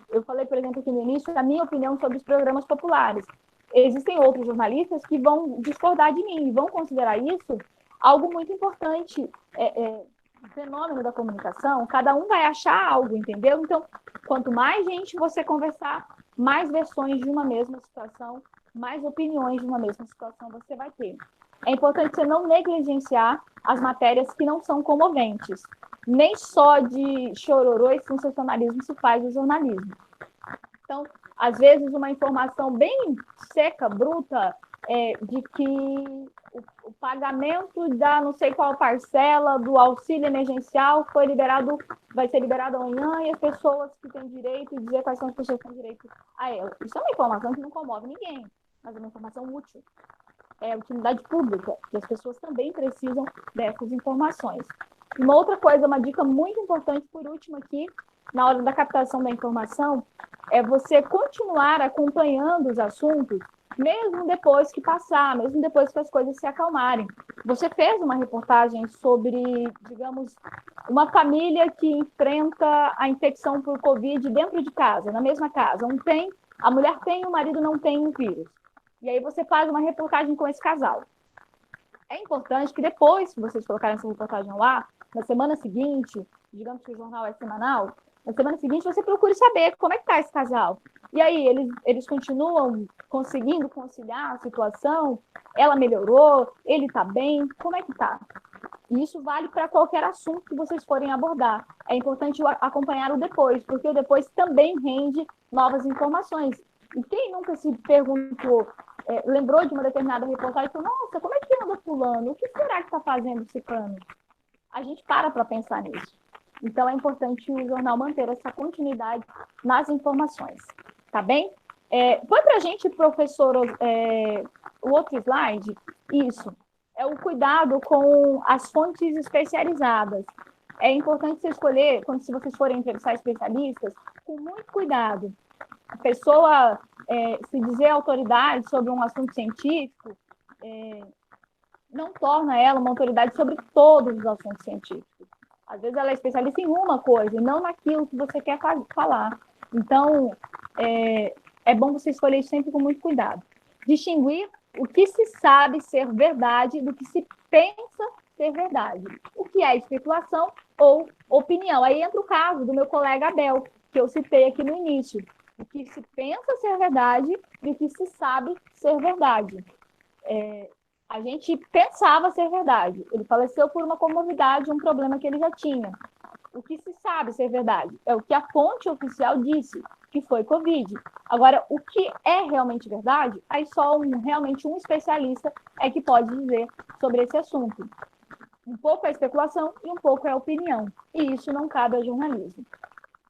Eu falei, por exemplo, aqui no início, a minha opinião sobre os programas populares. Existem outros jornalistas que vão discordar de mim e vão considerar isso algo muito importante. Fenômeno da comunicação, cada um vai achar algo, entendeu? Então, quanto mais gente você conversar, mais versões de uma mesma situação, mais opiniões de uma mesma situação você vai ter. É importante você não negligenciar as matérias que não são comoventes. Nem só de chororô e sensacionalismo se faz o jornalismo. Então, às vezes, uma informação bem seca, bruta, de que o pagamento da não sei qual parcela do auxílio emergencial vai ser liberado amanhã, e as pessoas que têm direito, e dizer quais são as pessoas que têm direito a ela. Isso é uma informação que não comove ninguém, mas é uma informação útil. É utilidade pública, que as pessoas também precisam dessas informações. Uma outra coisa, uma dica muito importante, por último aqui, na hora da captação da informação, é você continuar acompanhando os assuntos, mesmo depois que passar, mesmo depois que as coisas se acalmarem. Você fez uma reportagem sobre, digamos, uma família que enfrenta a infecção por Covid dentro de casa, na mesma casa. A mulher tem, o marido não tem o vírus. E aí você faz uma reportagem com esse casal. É importante que depois que vocês colocarem essa reportagem lá, na semana seguinte, digamos que o jornal é semanal, na semana seguinte você procure saber como é que está esse casal. E aí, eles continuam conseguindo conciliar a situação? Ela melhorou? Ele está bem? Como é que está? E isso vale para qualquer assunto que vocês forem abordar. É importante acompanhar o depois, porque o depois também rende novas informações. E quem nunca se perguntou, lembrou de uma determinada reportagem e falou, nossa, como é que anda fulano? O que será que está fazendo ciclano? A gente para pensar nisso. Então, é importante o jornal manter essa continuidade nas informações. Tá bem? Põe para a gente, professor, o outro slide. Isso. É o cuidado com as fontes especializadas. É importante você escolher, se vocês forem entrevistar especialistas, com muito cuidado. A pessoa se dizer autoridade sobre um assunto científico não torna ela uma autoridade sobre todos os assuntos científicos. Às vezes ela é especialista em uma coisa e não naquilo que você quer falar. Então, é bom você escolher isso sempre com muito cuidado. Distinguir o que se sabe ser verdade do que se pensa ser verdade. O que é especulação ou opinião. Aí entra o caso do meu colega Abel, que eu citei aqui no início. O que se pensa ser verdade e o que se sabe ser verdade. A gente pensava ser verdade. Ele faleceu por uma comorbidade, um problema que ele já tinha. O que se sabe ser verdade é o que a fonte oficial disse, que foi Covid. Agora, o que é realmente verdade, aí só realmente um especialista é que pode dizer sobre esse assunto. Um pouco é especulação e um pouco é opinião. E isso não cabe ao jornalismo.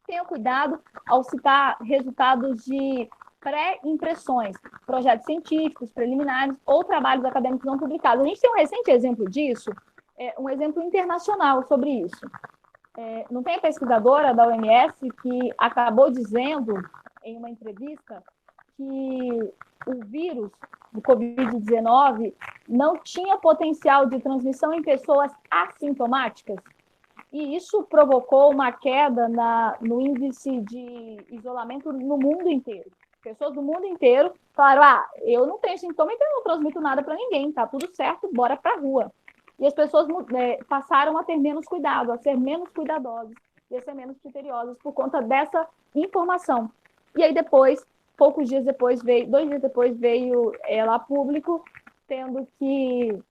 Tenha cuidado ao citar resultados de pré-impressões, projetos científicos, preliminares ou trabalhos acadêmicos não publicados. A gente tem um recente exemplo disso, um exemplo internacional sobre isso. Não tem a pesquisadora da OMS que acabou dizendo em uma entrevista que o vírus do Covid-19 não tinha potencial de transmissão em pessoas assintomáticas? E isso provocou uma queda no índice de isolamento no mundo inteiro. Pessoas do mundo inteiro falaram, eu não tenho sintoma, então eu não transmito nada para ninguém, tá tudo certo, bora para a rua. E as pessoas passaram a ter menos cuidado, a ser menos cuidadosas e a ser menos criteriosas por conta dessa informação. E aí depois, 2 dias depois veio ela a público, tendo que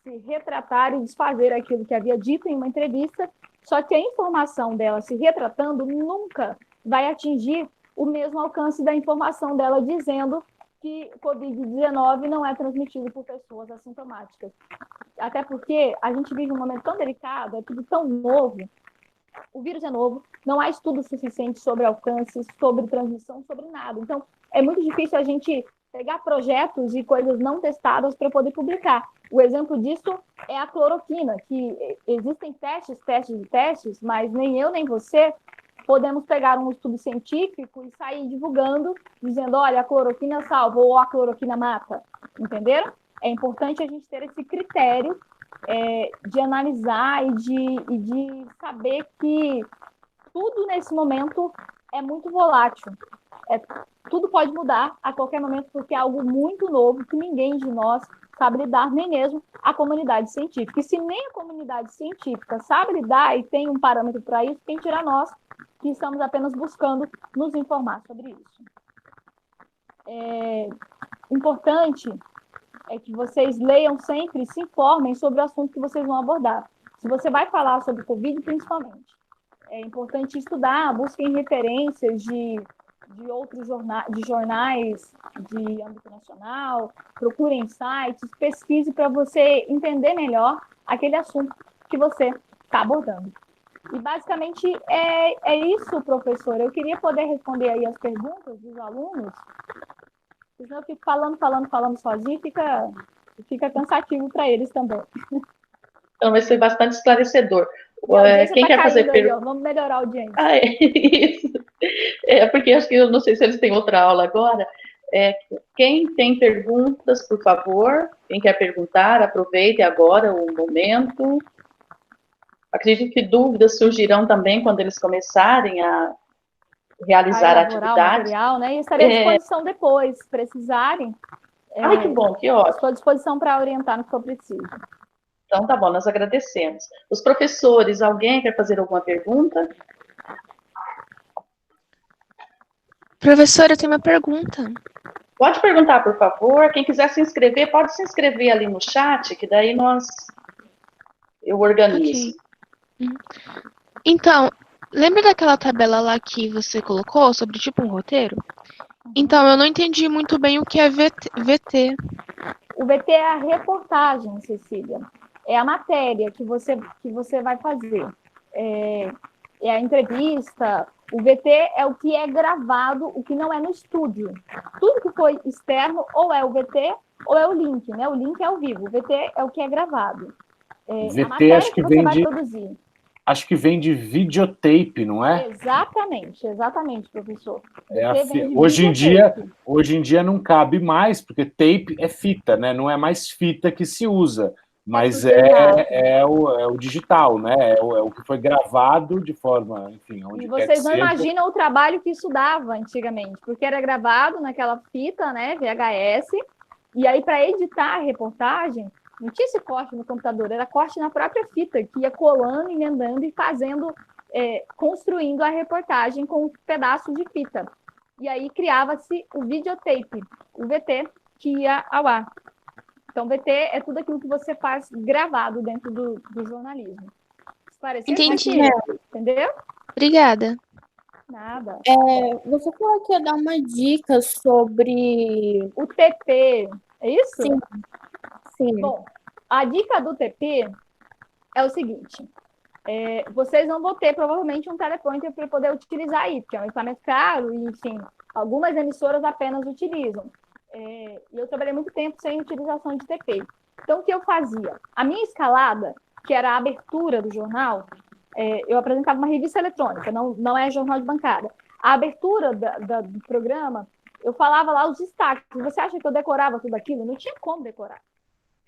se retratar e desfazer aquilo que havia dito em uma entrevista, só que a informação dela se retratando nunca vai atingir o mesmo alcance da informação dela dizendo que Covid-19 não é transmitido por pessoas assintomáticas. Até porque a gente vive um momento tão delicado, é tudo tão novo, o vírus é novo, não há estudo suficiente sobre alcance, sobre transmissão, sobre nada. Então, é muito difícil a gente pegar projetos e coisas não testadas para poder publicar. O exemplo disso é a cloroquina, que existem testes, mas nem eu nem você podemos pegar um estudo científico e sair divulgando, dizendo, olha, a cloroquina salva ou a cloroquina mata. Entenderam? É importante a gente ter esse critério de analisar e de saber que tudo nesse momento é muito volátil. Tudo pode mudar a qualquer momento, porque é algo muito novo que ninguém de nós sabe lidar, nem mesmo a comunidade científica. E se nem a comunidade científica sabe lidar e tem um parâmetro para isso, quem dirá nós, que estamos apenas buscando nos informar sobre isso. Importante é que vocês leiam sempre e se informem sobre o assunto que vocês vão abordar. Se você vai falar sobre Covid, principalmente, é importante estudar, busquem referências de de outros jornais de âmbito nacional, procure em sites, pesquise para você entender melhor aquele assunto que você está abordando. E, basicamente, é isso, professor. Eu queria poder responder aí as perguntas dos alunos, senão eu fico falando sozinho, fica cansativo para eles também. Então, vai ser bastante esclarecedor. Quem quer fazer pergunta? Vamos melhorar a audiência. Isso. Porque acho que eu não sei se eles têm outra aula agora. Quem tem perguntas, por favor, quem quer perguntar, aproveite agora o momento. Acredito que dúvidas surgirão também quando eles começarem a realizar a atividade. O material, né? E estarei à disposição depois, se precisarem. Ai, que bom, que ótimo. Estou à disposição para orientar no que for preciso. Então, tá bom, nós agradecemos. Os professores, alguém quer fazer alguma pergunta? Professora, eu tenho uma pergunta. Pode perguntar, por favor. Quem quiser se inscrever, pode se inscrever ali no chat, que daí eu organizo. Okay. Então, lembra daquela tabela lá que você colocou sobre tipo um roteiro? Então, eu não entendi muito bem o que é VT. O VT é a reportagem, Cecília. É a matéria que você vai fazer. É a entrevista. O VT é o que é gravado, o que não é no estúdio. Tudo que foi externo, ou é o VT, ou é o link, né? O link é ao vivo. O VT é o que é gravado. VT acho que você vai produzir. Acho que vem de videotape, não é? Exatamente, professor. Hoje em dia não cabe mais, porque tape é fita, né? Não é mais fita que se usa, mas é o digital, né? É o que foi gravado de forma, enfim, onde e vocês não imaginam o trabalho que isso dava antigamente, porque era gravado naquela fita, né, VHS, e aí para editar a reportagem, não tinha esse corte no computador, era corte na própria fita, que ia colando, emendando e fazendo, construindo a reportagem com pedaços de fita. E aí criava-se o videotape, o VT, que ia ao ar. Então, VT é tudo aquilo que você faz gravado dentro do jornalismo. Esclareceu? Entendi. Entendeu? Obrigada. Nada. Você falou que ia dar uma dica sobre o TP, é isso? Sim. Bom, a dica do TP é o seguinte: vocês não vão ter provavelmente um teleprompter para poder utilizar aí, porque é um equipamento caro e, enfim, algumas emissoras apenas utilizam. E eu trabalhei muito tempo sem utilização de TP. Então, o que eu fazia? A minha escalada, que era a abertura do jornal, eu apresentava uma revista eletrônica, não é jornal de bancada. A abertura do programa, eu falava lá os destaques. Você acha que eu decorava tudo aquilo? Não tinha como decorar.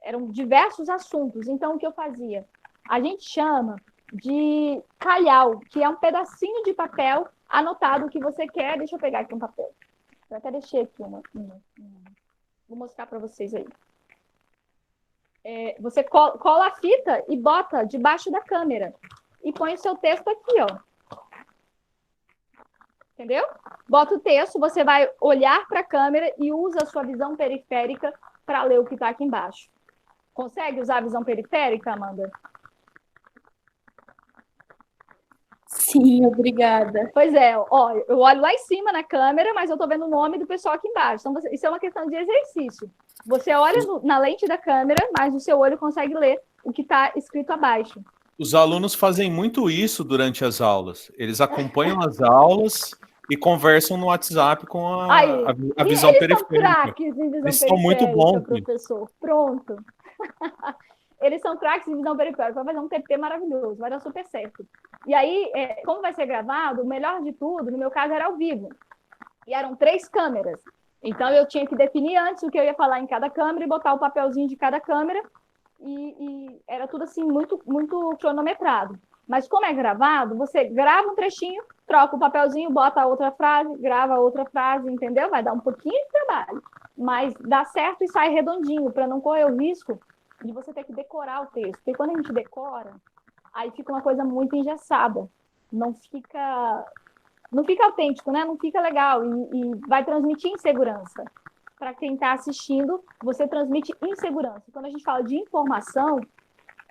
Eram diversos assuntos. Então, o que eu fazia? A gente chama de calhau, que é um pedacinho de papel anotado o que você quer. Deixa eu pegar aqui um papel. Eu até deixei aqui uma. Vou mostrar para vocês aí. Você cola a fita e bota debaixo da câmera. E põe o seu texto aqui, ó. Entendeu? Bota o texto, você vai olhar para a câmera e usa a sua visão periférica para ler o que está aqui embaixo. Consegue usar a visão periférica, Amanda? Sim, obrigada. Pois é, ó, eu olho lá em cima na câmera, mas eu estou vendo o nome do pessoal aqui embaixo. Então, isso é uma questão de exercício. Você olha na lente da câmera, mas o seu olho consegue ler o que está escrito abaixo. Os alunos fazem muito isso durante as aulas. Eles acompanham as aulas e conversam no WhatsApp com a visão periférica. Eles são craques em visão eles são muito bons, professor. Pronto. Eles são craques em visão periférica. Vai fazer um TP maravilhoso, vai dar super certo. E aí, como vai ser gravado, o melhor de tudo, no meu caso, era ao vivo. E eram 3 câmeras. Então, eu tinha que definir antes o que eu ia falar em cada câmera e botar o papelzinho de cada câmera. E era tudo assim, muito, muito cronometrado. Mas como é gravado, você grava um trechinho, troca o papelzinho, bota a outra frase, grava a outra frase, entendeu? Vai dar um pouquinho de trabalho. Mas dá certo e sai redondinho, para não correr o risco de você ter que decorar o texto. Porque quando a gente decora, aí fica uma coisa muito engessada. Não fica autêntico, né? Não fica legal e vai transmitir insegurança. Para quem está assistindo, você transmite insegurança. Quando a gente fala de informação,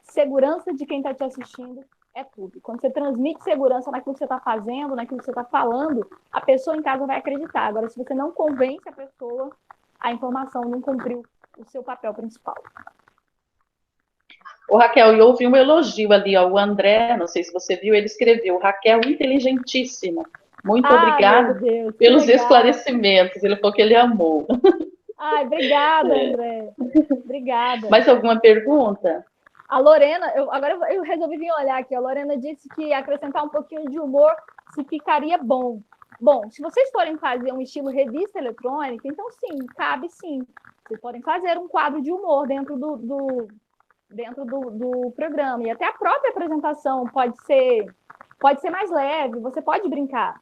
segurança de quem está te assistindo É tudo. Quando você transmite segurança naquilo que você está fazendo, naquilo que você está falando, a pessoa em casa vai acreditar. Agora, se você não convence a pessoa, a informação não cumpriu o seu papel principal. Ô, Raquel, e houve um elogio ali, ó, o André, não sei se você viu, ele escreveu, Raquel, inteligentíssima. Muito obrigada pelos esclarecimentos. Ele falou que ele amou. Ai, obrigada, André. Obrigada. Mais alguma pergunta? A Lorena, agora eu resolvi vir olhar aqui. A Lorena disse que acrescentar um pouquinho de humor se ficaria bom. Bom, se vocês forem fazer um estilo revista eletrônica, então sim, cabe sim. Vocês podem fazer um quadro de humor dentro do programa. E até a própria apresentação pode ser mais leve, você pode brincar.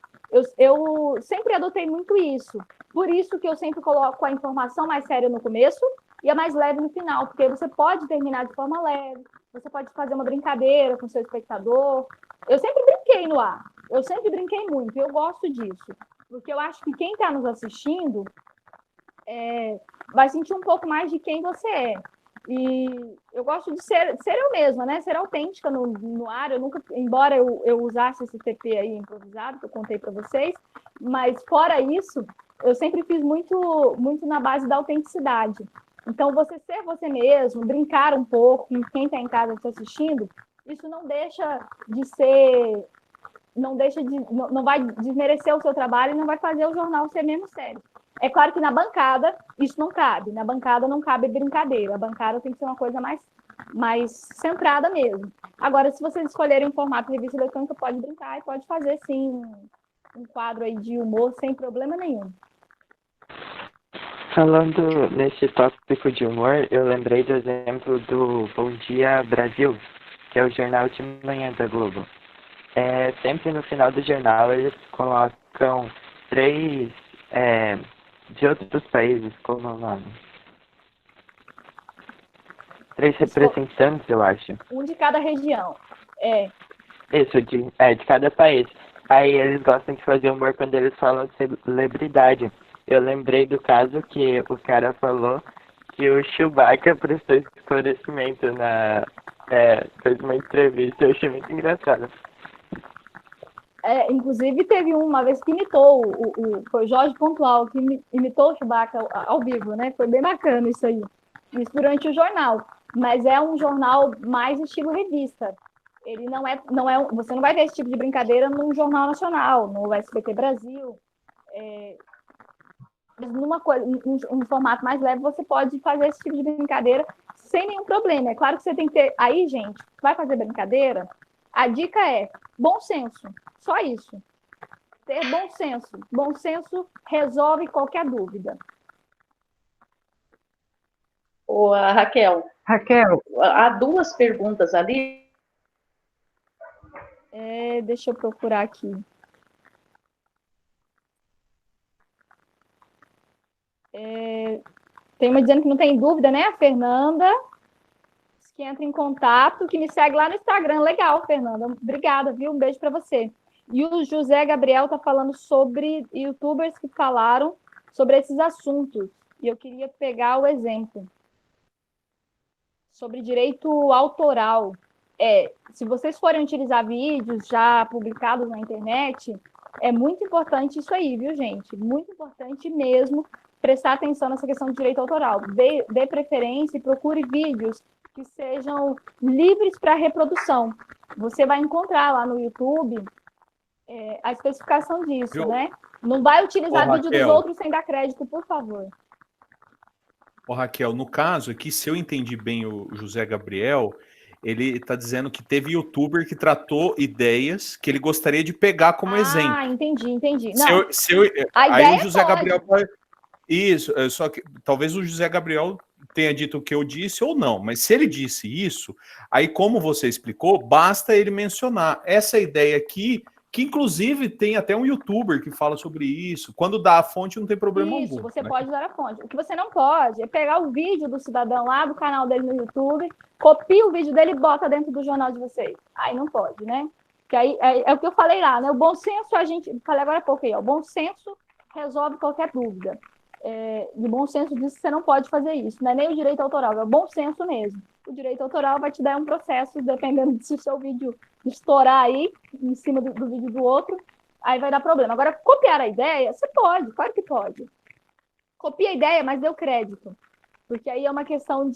Eu sempre adotei muito isso. Por isso que eu sempre coloco a informação mais séria no começo e a mais leve no final, porque você pode terminar de forma leve, você pode fazer uma brincadeira com o seu espectador. Eu sempre brinquei no ar, eu sempre brinquei muito, e eu gosto disso, porque eu acho que quem está nos assistindo vai sentir um pouco mais de quem você é. E eu gosto de ser eu mesma, né? Ser autêntica no ar. Eu nunca, embora eu usasse esse TP aí improvisado, que eu contei para vocês, mas fora isso, eu sempre fiz muito, muito na base da autenticidade. Então, você ser você mesmo, brincar um pouco com quem está em casa te assistindo, isso não deixa de ser, não vai desmerecer o seu trabalho e não vai fazer o jornal ser menos sério. É claro que na bancada isso não cabe. Na bancada não cabe brincadeira. A bancada tem que ser uma coisa mais centrada mesmo. Agora, se vocês escolherem um formato de revista eletrônica, pode brincar e pode fazer, sim, um quadro aí de humor sem problema nenhum. Falando nesse tópico de humor, eu lembrei do exemplo do Bom Dia Brasil, que é o jornal de manhã da Globo. Sempre no final do jornal eles colocam 3... de outros países, como é o nome? 3 representantes, eu acho. Um de cada região. Isso, de cada país. Aí eles gostam de fazer humor quando eles falam de celebridade. Eu lembrei do caso que o cara falou que o Chewbacca prestou esclarecimento fez uma entrevista, eu achei muito engraçado. Inclusive, teve uma vez que imitou, foi o Jorge Pontual, que imitou o Chewbacca ao vivo, né? Foi bem bacana isso aí. Isso durante o jornal. Mas é um jornal mais estilo revista. Ele você não vai ter esse tipo de brincadeira num jornal nacional, no SBT Brasil. Um formato mais leve, você pode fazer esse tipo de brincadeira sem nenhum problema. É claro que você tem que ter... Aí, gente, vai fazer brincadeira... A dica é bom senso, só isso. Ter bom senso. Bom senso resolve qualquer dúvida. Ô, Raquel, há 2 perguntas ali. Deixa eu procurar aqui. Tem uma dizendo que não tem dúvida, né? A Fernanda... que entra em contato, que me segue lá no Instagram. Legal, Fernanda. Obrigada, viu? Um beijo para você. E o José Gabriel está falando sobre youtubers que falaram sobre esses assuntos. E eu queria pegar o exemplo. Sobre direito autoral. Se vocês forem utilizar vídeos já publicados na internet, é muito importante isso aí, viu, gente? Muito importante mesmo prestar atenção nessa questão de direito autoral. Dê preferência e procure vídeos que sejam livres para reprodução. Você vai encontrar lá no YouTube a especificação disso, né? Não vai utilizar vídeo dos outros sem dar crédito, por favor. Raquel, no caso aqui, se eu entendi bem o José Gabriel, ele está dizendo que teve youtuber que tratou ideias que ele gostaria de pegar como exemplo. Entendi. Não, aí o José Gabriel... Isso, só que talvez o José Gabriel tenha dito o que eu disse ou não, mas se ele disse isso, aí como você explicou, basta ele mencionar essa ideia aqui, que inclusive tem até um youtuber que fala sobre isso, quando dá a fonte não tem problema algum. Isso, você pode usar a fonte. O que você não pode é pegar o vídeo do cidadão lá, do canal dele no YouTube, copia o vídeo dele e bota dentro do jornal de vocês. Aí não pode, né? Que aí é o que eu falei lá, né? O bom senso, falei agora há pouco aí, ó, o bom senso resolve qualquer dúvida. De bom senso diz que você não pode fazer isso, não é nem o direito autoral, é o bom senso mesmo. O direito autoral vai te dar um processo, dependendo de se o seu vídeo estourar aí em cima do vídeo do outro, aí vai dar problema. Agora, copiar a ideia, você pode, claro que pode. Copia a ideia, mas dê o crédito. Porque aí é uma questão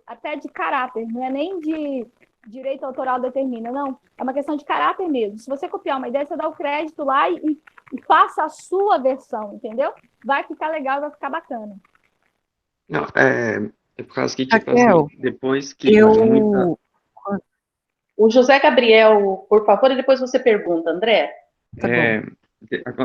até de caráter, não é nem de direito autoral determina, não. É uma questão de caráter mesmo. Se você copiar uma ideia, você dá o crédito lá e faça a sua versão, entendeu? Vai ficar legal, vai ficar bacana. Não, é por causa que, tipo Raquel, assim, depois que muita... O José Gabriel, por favor, e depois você pergunta, André.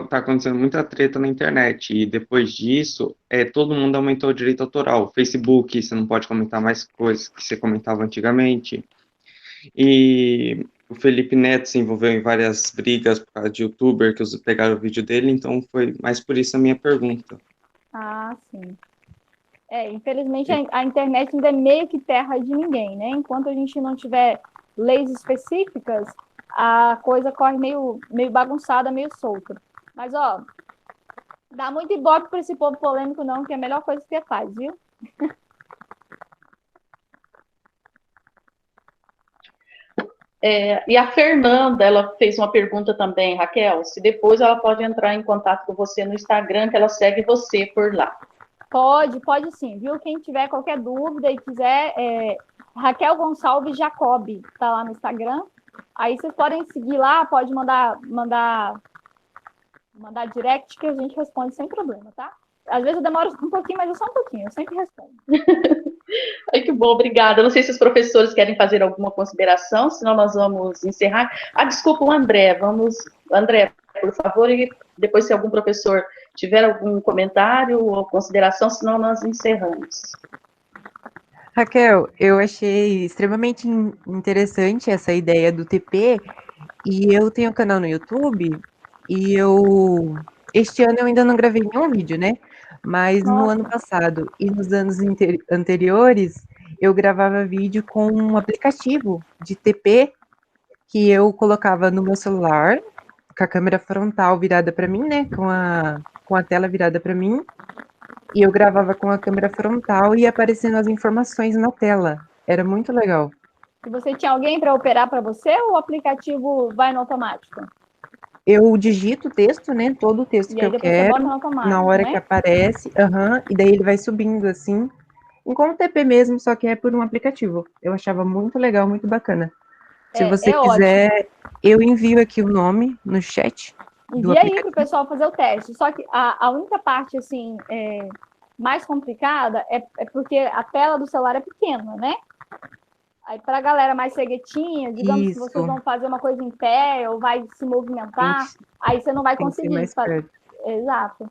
Tá acontecendo muita treta na internet, e depois disso, todo mundo aumentou o direito autoral. O Facebook, você não pode comentar mais coisas que você comentava antigamente. E o Felipe Neto se envolveu em várias brigas por causa de youtuber que pegaram o vídeo dele, então foi mais por isso a minha pergunta. Ah, sim. Infelizmente a internet ainda é meio que terra de ninguém, né? Enquanto a gente não tiver leis específicas, a coisa corre meio bagunçada, meio solta. Mas, ó, dá muito ibope para esse povo polêmico, não, que é a melhor coisa que você faz, viu? E a Fernanda, ela fez uma pergunta também, Raquel, se depois ela pode entrar em contato com você no Instagram, que ela segue você por lá. Pode sim, viu? Quem tiver qualquer dúvida e quiser, Raquel Gonçalves Jacob, tá lá no Instagram. Aí vocês podem seguir lá, pode mandar direct que a gente responde sem problema, tá? Às vezes eu demoro um pouquinho, mas é só um pouquinho, eu sempre respondo. Ai, que bom, obrigada. Eu não sei se os professores querem fazer alguma consideração, senão nós vamos encerrar. Desculpa, o André. André, por favor, e depois se algum professor tiver algum comentário ou consideração, senão nós encerramos. Raquel, eu achei extremamente interessante essa ideia do TP, e eu tenho um canal no YouTube, e este ano eu ainda não gravei nenhum vídeo, né? Mas no ano passado e nos anos anteriores, eu gravava vídeo com um aplicativo de TP que eu colocava no meu celular, com a câmera frontal virada para mim, né? Com a tela virada para mim. E eu gravava com a câmera frontal e aparecendo as informações na tela. Era muito legal. E você tinha alguém para operar para você ou o aplicativo vai no automático? Eu digito o texto, né? Todo o texto que eu quero, na hora que aparece, e daí ele vai subindo assim, como TP mesmo, só que é por um aplicativo. Eu achava muito legal, muito bacana. Se você quiser, eu envio aqui o nome no chat. Envia aí para o pessoal fazer o teste. Só que a única parte, assim, mais complicada é porque a tela do celular é pequena, né? Aí, para a galera mais ceguetinha, digamos que vocês vão fazer uma coisa em pé ou vai se movimentar, aí você não vai conseguir fazer. Exato.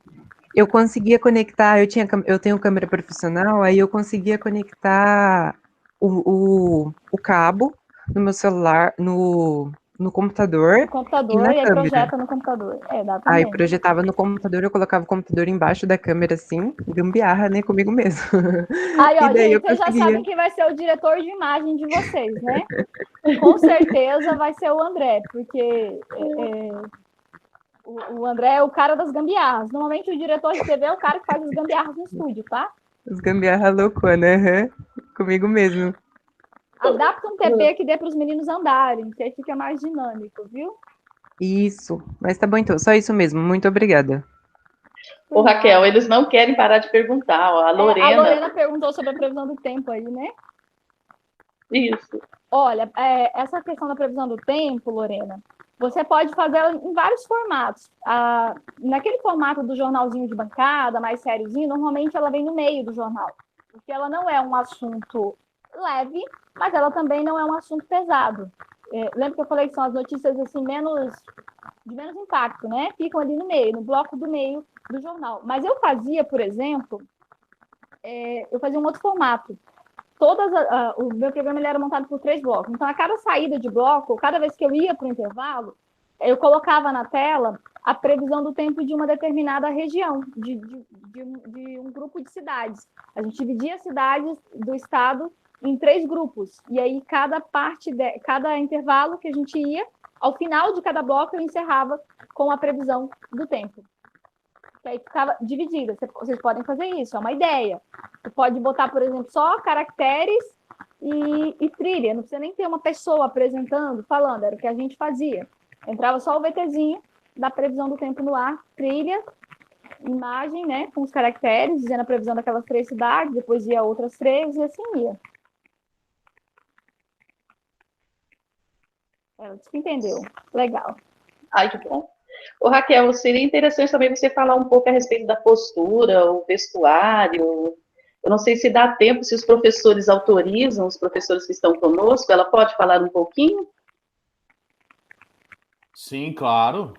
Eu conseguia conectar, eu tenho câmera profissional, aí eu conseguia conectar o cabo no meu celular, no computador. No computador, e aí projeta no computador. Dá também. Aí projetava no computador, eu colocava o computador embaixo da câmera, assim, gambiarra, né, comigo mesmo. Aí, ó, gente, vocês já sabem quem vai ser o diretor de imagem de vocês, né? Com certeza vai ser o André, porque o André é o cara das gambiarras. Normalmente o diretor de TV é o cara que faz as gambiarras no estúdio, tá? As gambiarras loucona, comigo mesmo. Adapta um TP que dê para os meninos andarem, que aí fica mais dinâmico, viu? Isso, mas tá bom então, só isso mesmo, muito obrigada. Ô, Raquel, eles não querem parar de perguntar, ó. A Lorena perguntou sobre a previsão do tempo aí, né? Isso. Olha, essa questão da previsão do tempo, Lorena, você pode fazer ela em vários formatos. Naquele formato do jornalzinho de bancada, mais sériozinho, normalmente ela vem no meio do jornal, porque ela não é um assunto leve, mas ela também não é um assunto pesado. Lembra que eu falei que são as notícias assim, de menos impacto, né? Ficam ali no meio, no bloco do meio do jornal. Mas eu fazia, por exemplo, um outro formato. O meu programa ele era montado por 3 blocos. Então, a cada saída de bloco, cada vez que eu ia para o intervalo, eu colocava na tela a previsão do tempo de uma determinada região, de um grupo de cidades. A gente dividia as cidades do estado em 3 grupos. E aí, cada intervalo que a gente ia, ao final de cada bloco, eu encerrava com a previsão do tempo. Que aí ficava dividida. Vocês podem fazer isso, é uma ideia. Você pode botar, por exemplo, só caracteres e trilha, não precisa nem ter uma pessoa apresentando, falando, era o que a gente fazia. Entrava só o VTzinho da previsão do tempo no ar, trilha, imagem, né, com os caracteres, dizendo a previsão daquelas 3 cidades, depois ia outras 3 e assim ia. Ela disse que entendeu. Legal. Ai, que bom. Ô, Raquel, seria interessante também você falar um pouco a respeito da postura, o vestuário. Eu não sei se dá tempo, se os professores autorizam, os professores que estão conosco, ela pode falar um pouquinho? Sim, claro.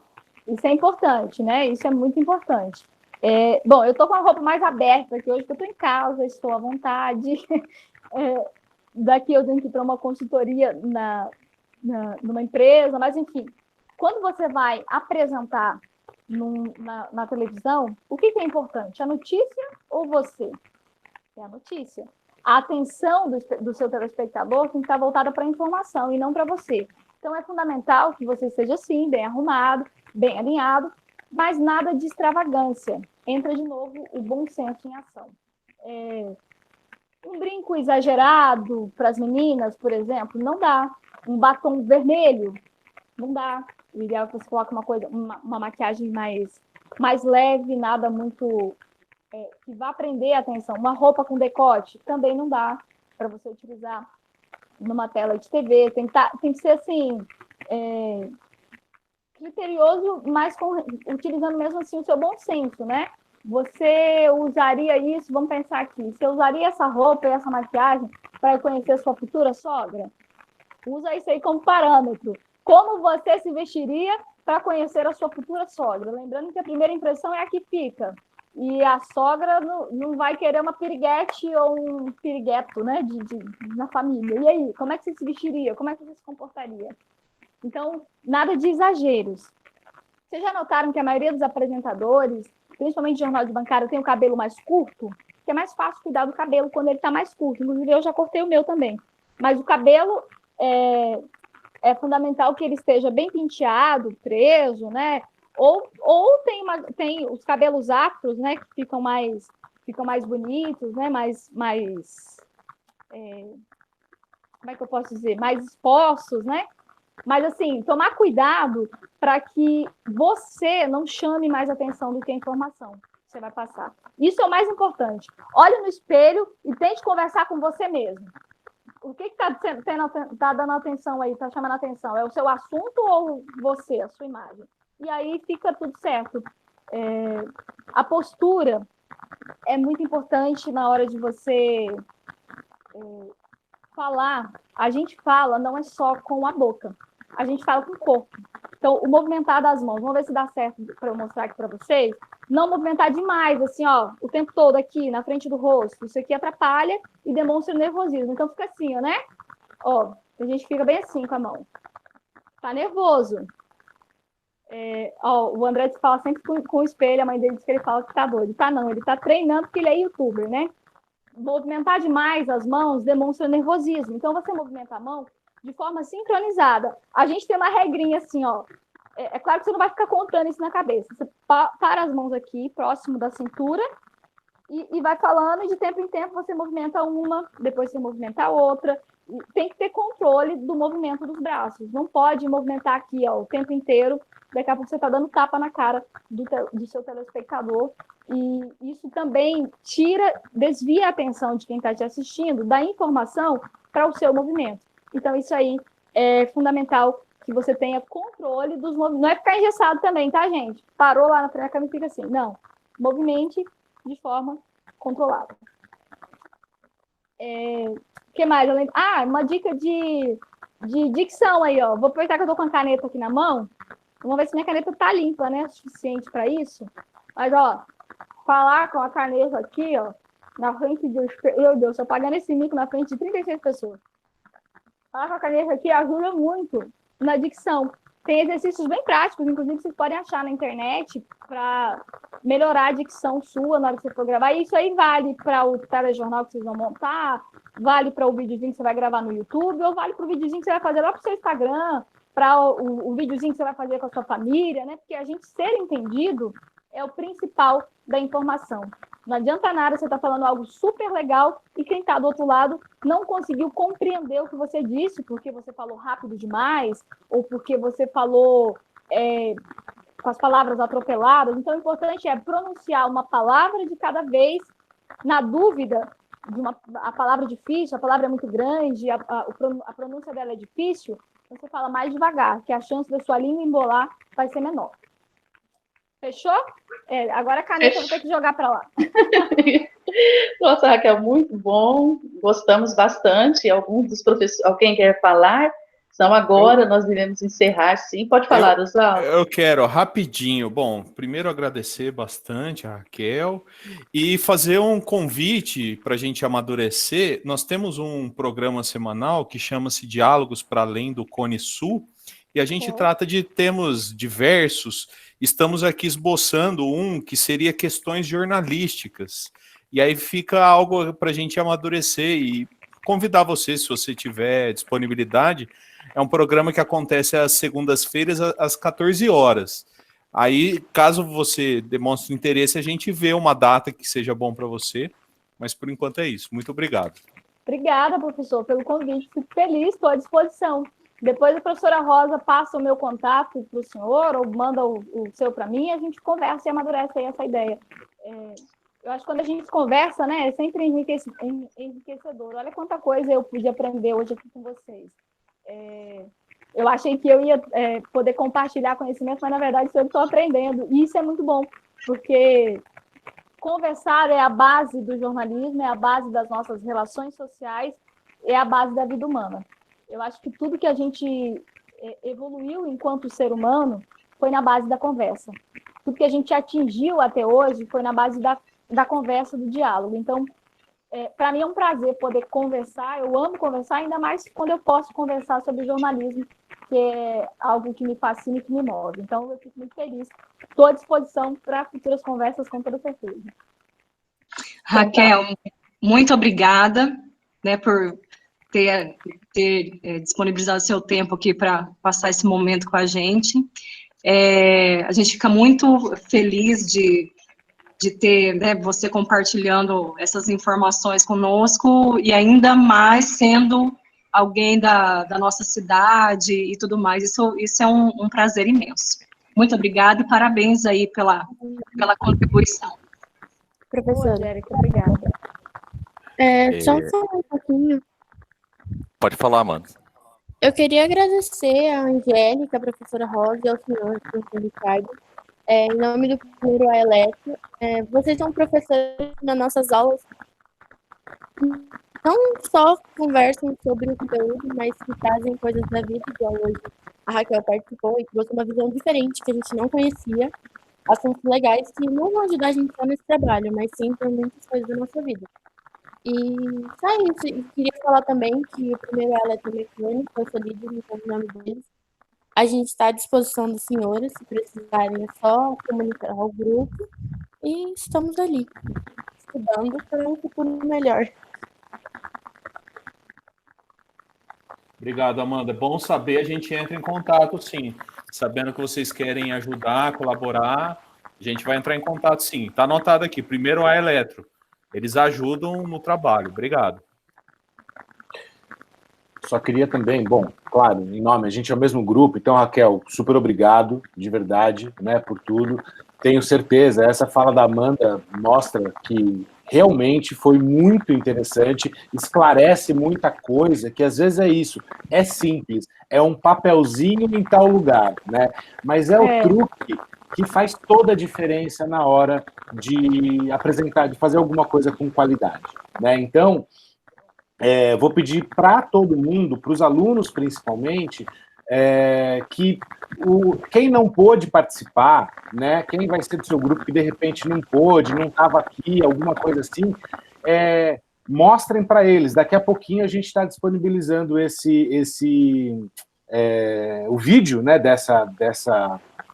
Isso é importante, né? Isso é muito importante. Bom, eu estou com a roupa mais aberta aqui hoje, porque eu estou em casa, estou à vontade. Daqui eu tenho que ir para uma consultoria numa empresa, mas enfim. Quando você vai apresentar na televisão, o que é importante? A notícia ou você? É a notícia. A atenção do seu telespectador tem que estar voltada para a informação e não para você. Então, é fundamental que você esteja assim, bem arrumado, bem alinhado, mas nada de extravagância. Entra de novo o bom senso em ação. Um brinco exagerado para as meninas, por exemplo, não dá. Um batom vermelho, não dá. O ideal é que você coloque uma maquiagem mais leve, nada muito que vá prender a atenção. Uma roupa com decote também não dá para você utilizar numa tela de TV. Tem que ser assim, criterioso, mas utilizando mesmo assim o seu bom senso, né? Você usaria isso, vamos pensar aqui, você usaria essa roupa e essa maquiagem para conhecer sua futura sogra? Usa isso aí como parâmetro. Como você se vestiria para conhecer a sua futura sogra? Lembrando que a primeira impressão é a que fica. E a sogra não vai querer uma piriguete ou um pirigueto, né, na família. E aí, como é que você se vestiria? Como é que você se comportaria? Então, nada de exageros. Vocês já notaram que a maioria dos apresentadores, principalmente de jornal de bancária, tem o cabelo mais curto? Que é mais fácil cuidar do cabelo quando ele está mais curto. Inclusive, eu já cortei o meu também. Mas o cabelo é fundamental que ele esteja bem penteado, preso, né? Ou tem os cabelos afros, né? Que ficam mais bonitos, né? Como é que eu posso dizer? Mais expostos, né? Mas, assim, tomar cuidado para que você não chame mais atenção do que a informação que você vai passar. Isso é o mais importante. Olhe no espelho e tente conversar com você mesmo. O que está dando atenção aí, está chamando atenção? É o seu assunto ou você, a sua imagem? E aí fica tudo certo. A postura é muito importante na hora de você falar. A gente fala não é só com a boca, a gente fala com o corpo. Então, o movimentar das mãos, vamos ver se dá certo para eu mostrar aqui para vocês. Não movimentar demais, assim, ó, o tempo todo aqui, na frente do rosto. Isso aqui atrapalha e demonstra nervosismo. Então, fica assim, ó, né? Ó, a gente fica bem assim com a mão. Tá nervoso. O André fala sempre com o espelho, a mãe dele diz que ele fala que tá doido. Tá não, ele tá treinando porque ele é youtuber, né? Movimentar demais as mãos demonstra nervosismo. Então, você movimenta a mão de forma sincronizada. A gente tem uma regrinha assim, ó. É claro que você não vai ficar contando isso na cabeça. Você para as mãos aqui, próximo da cintura, e vai falando, e de tempo em tempo você movimenta uma, depois você movimenta a outra. Tem que ter controle do movimento dos braços. Não pode movimentar aqui, ó, o tempo inteiro. Daqui a pouco você está dando tapa na cara do seu telespectador. E isso também desvia a atenção de quem está te assistindo da informação para o seu movimento. Então, isso aí é fundamental que você tenha controle dos movimentos. Não é ficar engessado também, tá, gente? Parou lá na frente da câmera e fica assim. Não. Movimente de forma controlada. O que mais? Uma dica de dicção aí, ó. Vou aproveitar que eu tô com a caneta aqui na mão. Vamos ver se minha caneta tá limpa, né? O suficiente para isso. Mas, ó, falar com a caneta aqui, ó, na frente de... Meu Deus, eu tô pagando esse mico na frente de 36 pessoas. Falar com a caneta aqui ajuda muito na dicção. Tem exercícios bem práticos, inclusive vocês podem achar na internet para melhorar a dicção sua na hora que você for gravar. E isso aí vale para o telejornal que vocês vão montar, vale para o videozinho que você vai gravar no YouTube, ou vale para o videozinho que você vai fazer lá para o seu Instagram, para o videozinho que você vai fazer com a sua família, né? Porque a gente ser entendido é o principal da informação. Não adianta nada você estar falando algo super legal e quem está do outro lado não conseguiu compreender o que você disse, porque você falou rápido demais, ou porque você falou com as palavras atropeladas. Então, o importante é pronunciar uma palavra de cada vez. Na dúvida, a palavra é difícil, a palavra é muito grande, a pronúncia dela é difícil, você fala mais devagar, que a chance da sua língua embolar vai ser menor. Fechou? Agora a caneta eu vou ter que jogar para lá. Nossa, Raquel, muito bom. Gostamos bastante. Alguns dos professores, alguém quer falar? Então agora nós iremos encerrar, sim. Pode falar, Oswaldo. Eu quero, rapidinho. Bom, primeiro agradecer bastante a Raquel e fazer um convite para a gente amadurecer. Nós temos um programa semanal que chama-se Diálogos para Além do Cone Sul, e a gente trata de temas diversos. Estamos aqui esboçando um que seria questões jornalísticas. E aí fica algo para a gente amadurecer e convidar você, se você tiver disponibilidade. É um programa que acontece às segundas-feiras, às 14 horas. Aí, caso você demonstre interesse, a gente vê uma data que seja bom para você. Mas, por enquanto, é isso. Muito obrigado. Obrigada, professor, pelo convite. Fico feliz, estou à disposição. Depois a professora Rosa passa o meu contato para o senhor, ou manda o seu para mim, e a gente conversa e amadurece aí essa ideia. Eu acho que quando a gente conversa, né, é sempre enriquecedor. Olha quanta coisa eu pude aprender hoje aqui com vocês. Eu achei que eu ia poder compartilhar conhecimento, mas, na verdade, eu estou aprendendo. E isso é muito bom, porque conversar é a base do jornalismo, é a base das nossas relações sociais, é a base da vida humana. Eu acho que tudo que a gente evoluiu enquanto ser humano foi na base da conversa. Tudo que a gente atingiu até hoje foi na base da conversa, do diálogo. Então, para mim é um prazer poder conversar, eu amo conversar, ainda mais quando eu posso conversar sobre jornalismo, que é algo que me fascina e que me move. Então, eu fico muito feliz. Estou à disposição para futuras conversas, com toda certeza. Raquel, muito obrigada, né, por ter disponibilizado seu tempo aqui para passar esse momento com a gente. A gente fica muito feliz de ter, né, você compartilhando essas informações conosco e ainda mais sendo alguém da nossa cidade e tudo mais. Isso é um prazer imenso. Muito obrigada e parabéns aí pela contribuição. Professora, Érica, obrigada. Só falar um pouquinho. Pode falar, mano. Eu queria agradecer a Angélica, a professora Rosa e ao senhor, professor Ricardo, em nome do primeiro A Eletro. Vocês são professores nas nossas aulas, não só conversam sobre o conteúdo, mas que trazem coisas da vida, igual hoje a Raquel participou e trouxe uma visão diferente que a gente não conhecia, assuntos legais que não vão ajudar a gente só nesse trabalho, mas sim para muitas coisas da nossa vida. E só isso. E queria falar também que o primeiro A Eletromecânica, eu sou líder, então o nome deles. A gente está à disposição das senhoras, se precisarem é só comunicar ao grupo. E estamos ali, estudando para um futuro melhor. Obrigado, Amanda. É bom saber, a gente entra em contato, sim. Sabendo que vocês querem ajudar, colaborar, a gente vai entrar em contato, sim. Está anotado aqui, primeiro A Eletro. Eles ajudam no trabalho. Obrigado. Só queria também, bom, claro, em nome, a gente é o mesmo grupo, então, Raquel, super obrigado, de verdade, né, por tudo. Tenho certeza, essa fala da Amanda mostra que realmente foi muito interessante, esclarece muita coisa, que às vezes é isso, é simples, é um papelzinho em tal lugar, né, mas é o truque que faz toda a diferença na hora de apresentar, de fazer alguma coisa com qualidade, né, então... vou pedir para todo mundo, para os alunos principalmente, que quem não pôde participar, né, quem vai ser do seu grupo que de repente não pôde, não estava aqui, alguma coisa assim, mostrem para eles. Daqui a pouquinho a gente está disponibilizando o vídeo, né,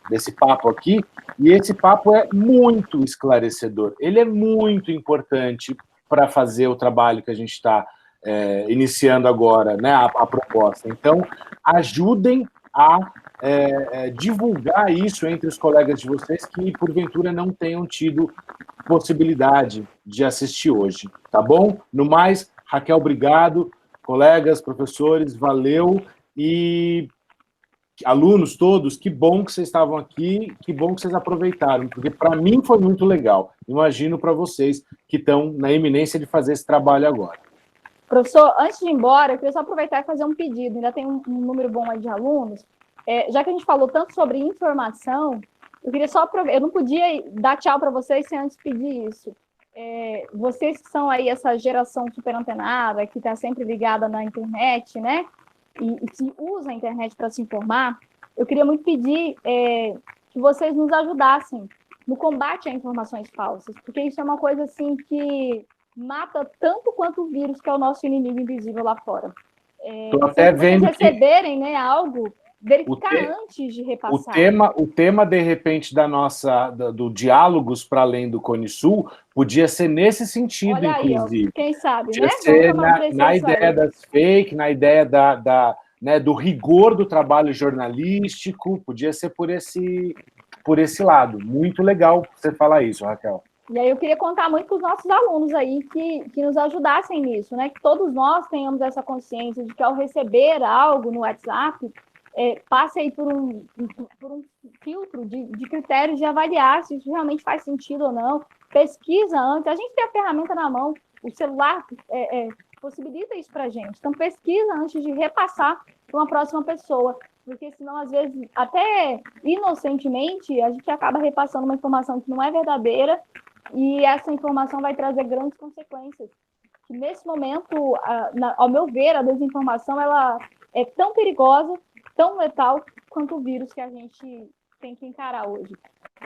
desse papo aqui, e esse papo é muito esclarecedor. Ele é muito importante para fazer o trabalho que a gente está iniciando agora, né, a proposta. Então, ajudem a divulgar isso entre os colegas de vocês que, porventura, não tenham tido possibilidade de assistir hoje, tá bom? No mais, Raquel, obrigado. Colegas, professores, valeu. E alunos todos, que bom que vocês estavam aqui, que bom que vocês aproveitaram, porque para mim foi muito legal. Imagino para vocês que estão na iminência de fazer esse trabalho agora. Professor, antes de ir embora, eu queria só aproveitar e fazer um pedido. Ainda tem um número bom aí de alunos. Já que a gente falou tanto sobre informação, eu queria só aproveitar. Eu não podia dar tchau para vocês sem antes pedir isso. Vocês que são aí essa geração super antenada, que está sempre ligada na internet, né? E que usa a internet para se informar, eu queria muito pedir que vocês nos ajudassem no combate a informações falsas, porque isso é uma coisa assim que mata tanto quanto o vírus, que é o nosso inimigo invisível lá fora. Estou até vendo que receberem, né, algo, verificar antes de repassar. O tema, de repente, do Diálogos para Além do Cone Sul podia ser nesse sentido, olha inclusive. Aí, quem sabe, podia né? ser na ideia das fake, na ideia né, do rigor do trabalho jornalístico, podia ser por esse lado. Muito legal você falar isso, Raquel. E aí eu queria contar muito com os nossos alunos aí que nos ajudassem nisso, né? Que todos nós tenhamos essa consciência de que ao receber algo no WhatsApp, passe aí por um filtro de critérios de avaliar se isso realmente faz sentido ou não. Pesquisa antes. A gente tem a ferramenta na mão, o celular possibilita isso para a gente. Então, pesquisa antes de repassar para uma próxima pessoa. Porque senão, às vezes, até inocentemente, a gente acaba repassando uma informação que não é verdadeira e essa informação vai trazer grandes consequências. Que nesse momento, ao meu ver, a desinformação ela é tão perigosa, tão letal, quanto o vírus que a gente tem que encarar hoje.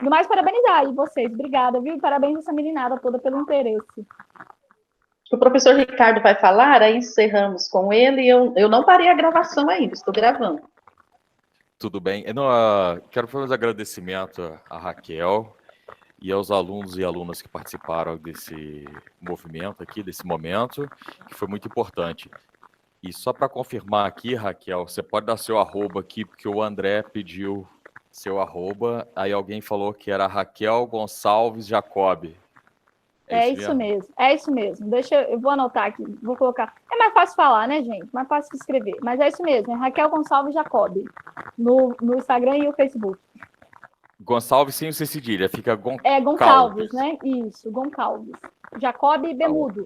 No mais, parabenizar aí vocês. Obrigada, viu? E parabéns a essa meninada toda pelo interesse. O professor Ricardo vai falar, aí encerramos com ele. Eu não parei a gravação ainda, estou gravando. Tudo bem. Quero fazer um agradecimento à Raquel e aos alunos e alunas que participaram desse movimento aqui, desse momento, que foi muito importante. E só para confirmar aqui, Raquel, você pode dar seu arroba aqui, porque o André pediu seu arroba, aí alguém falou que era Raquel Gonçalves Jacob. É isso mesmo. Eu vou anotar aqui, vou colocar. É mais fácil falar, né, gente? Mais fácil escrever. Mas é isso mesmo, é Raquel Gonçalves Jacob, no Instagram e o Facebook. Gonçalves sem o C cedilha, fica Goncalves. Goncalves, né? Isso, Goncalves. Jacob Bemudo.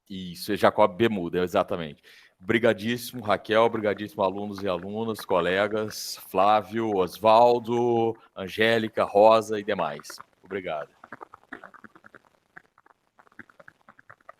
Isso, é Jacob Bemudo, exatamente. Brigadíssimo, Raquel, brigadíssimo, alunos e alunas, colegas, Flávio, Osvaldo, Angélica, Rosa e demais. Obrigado.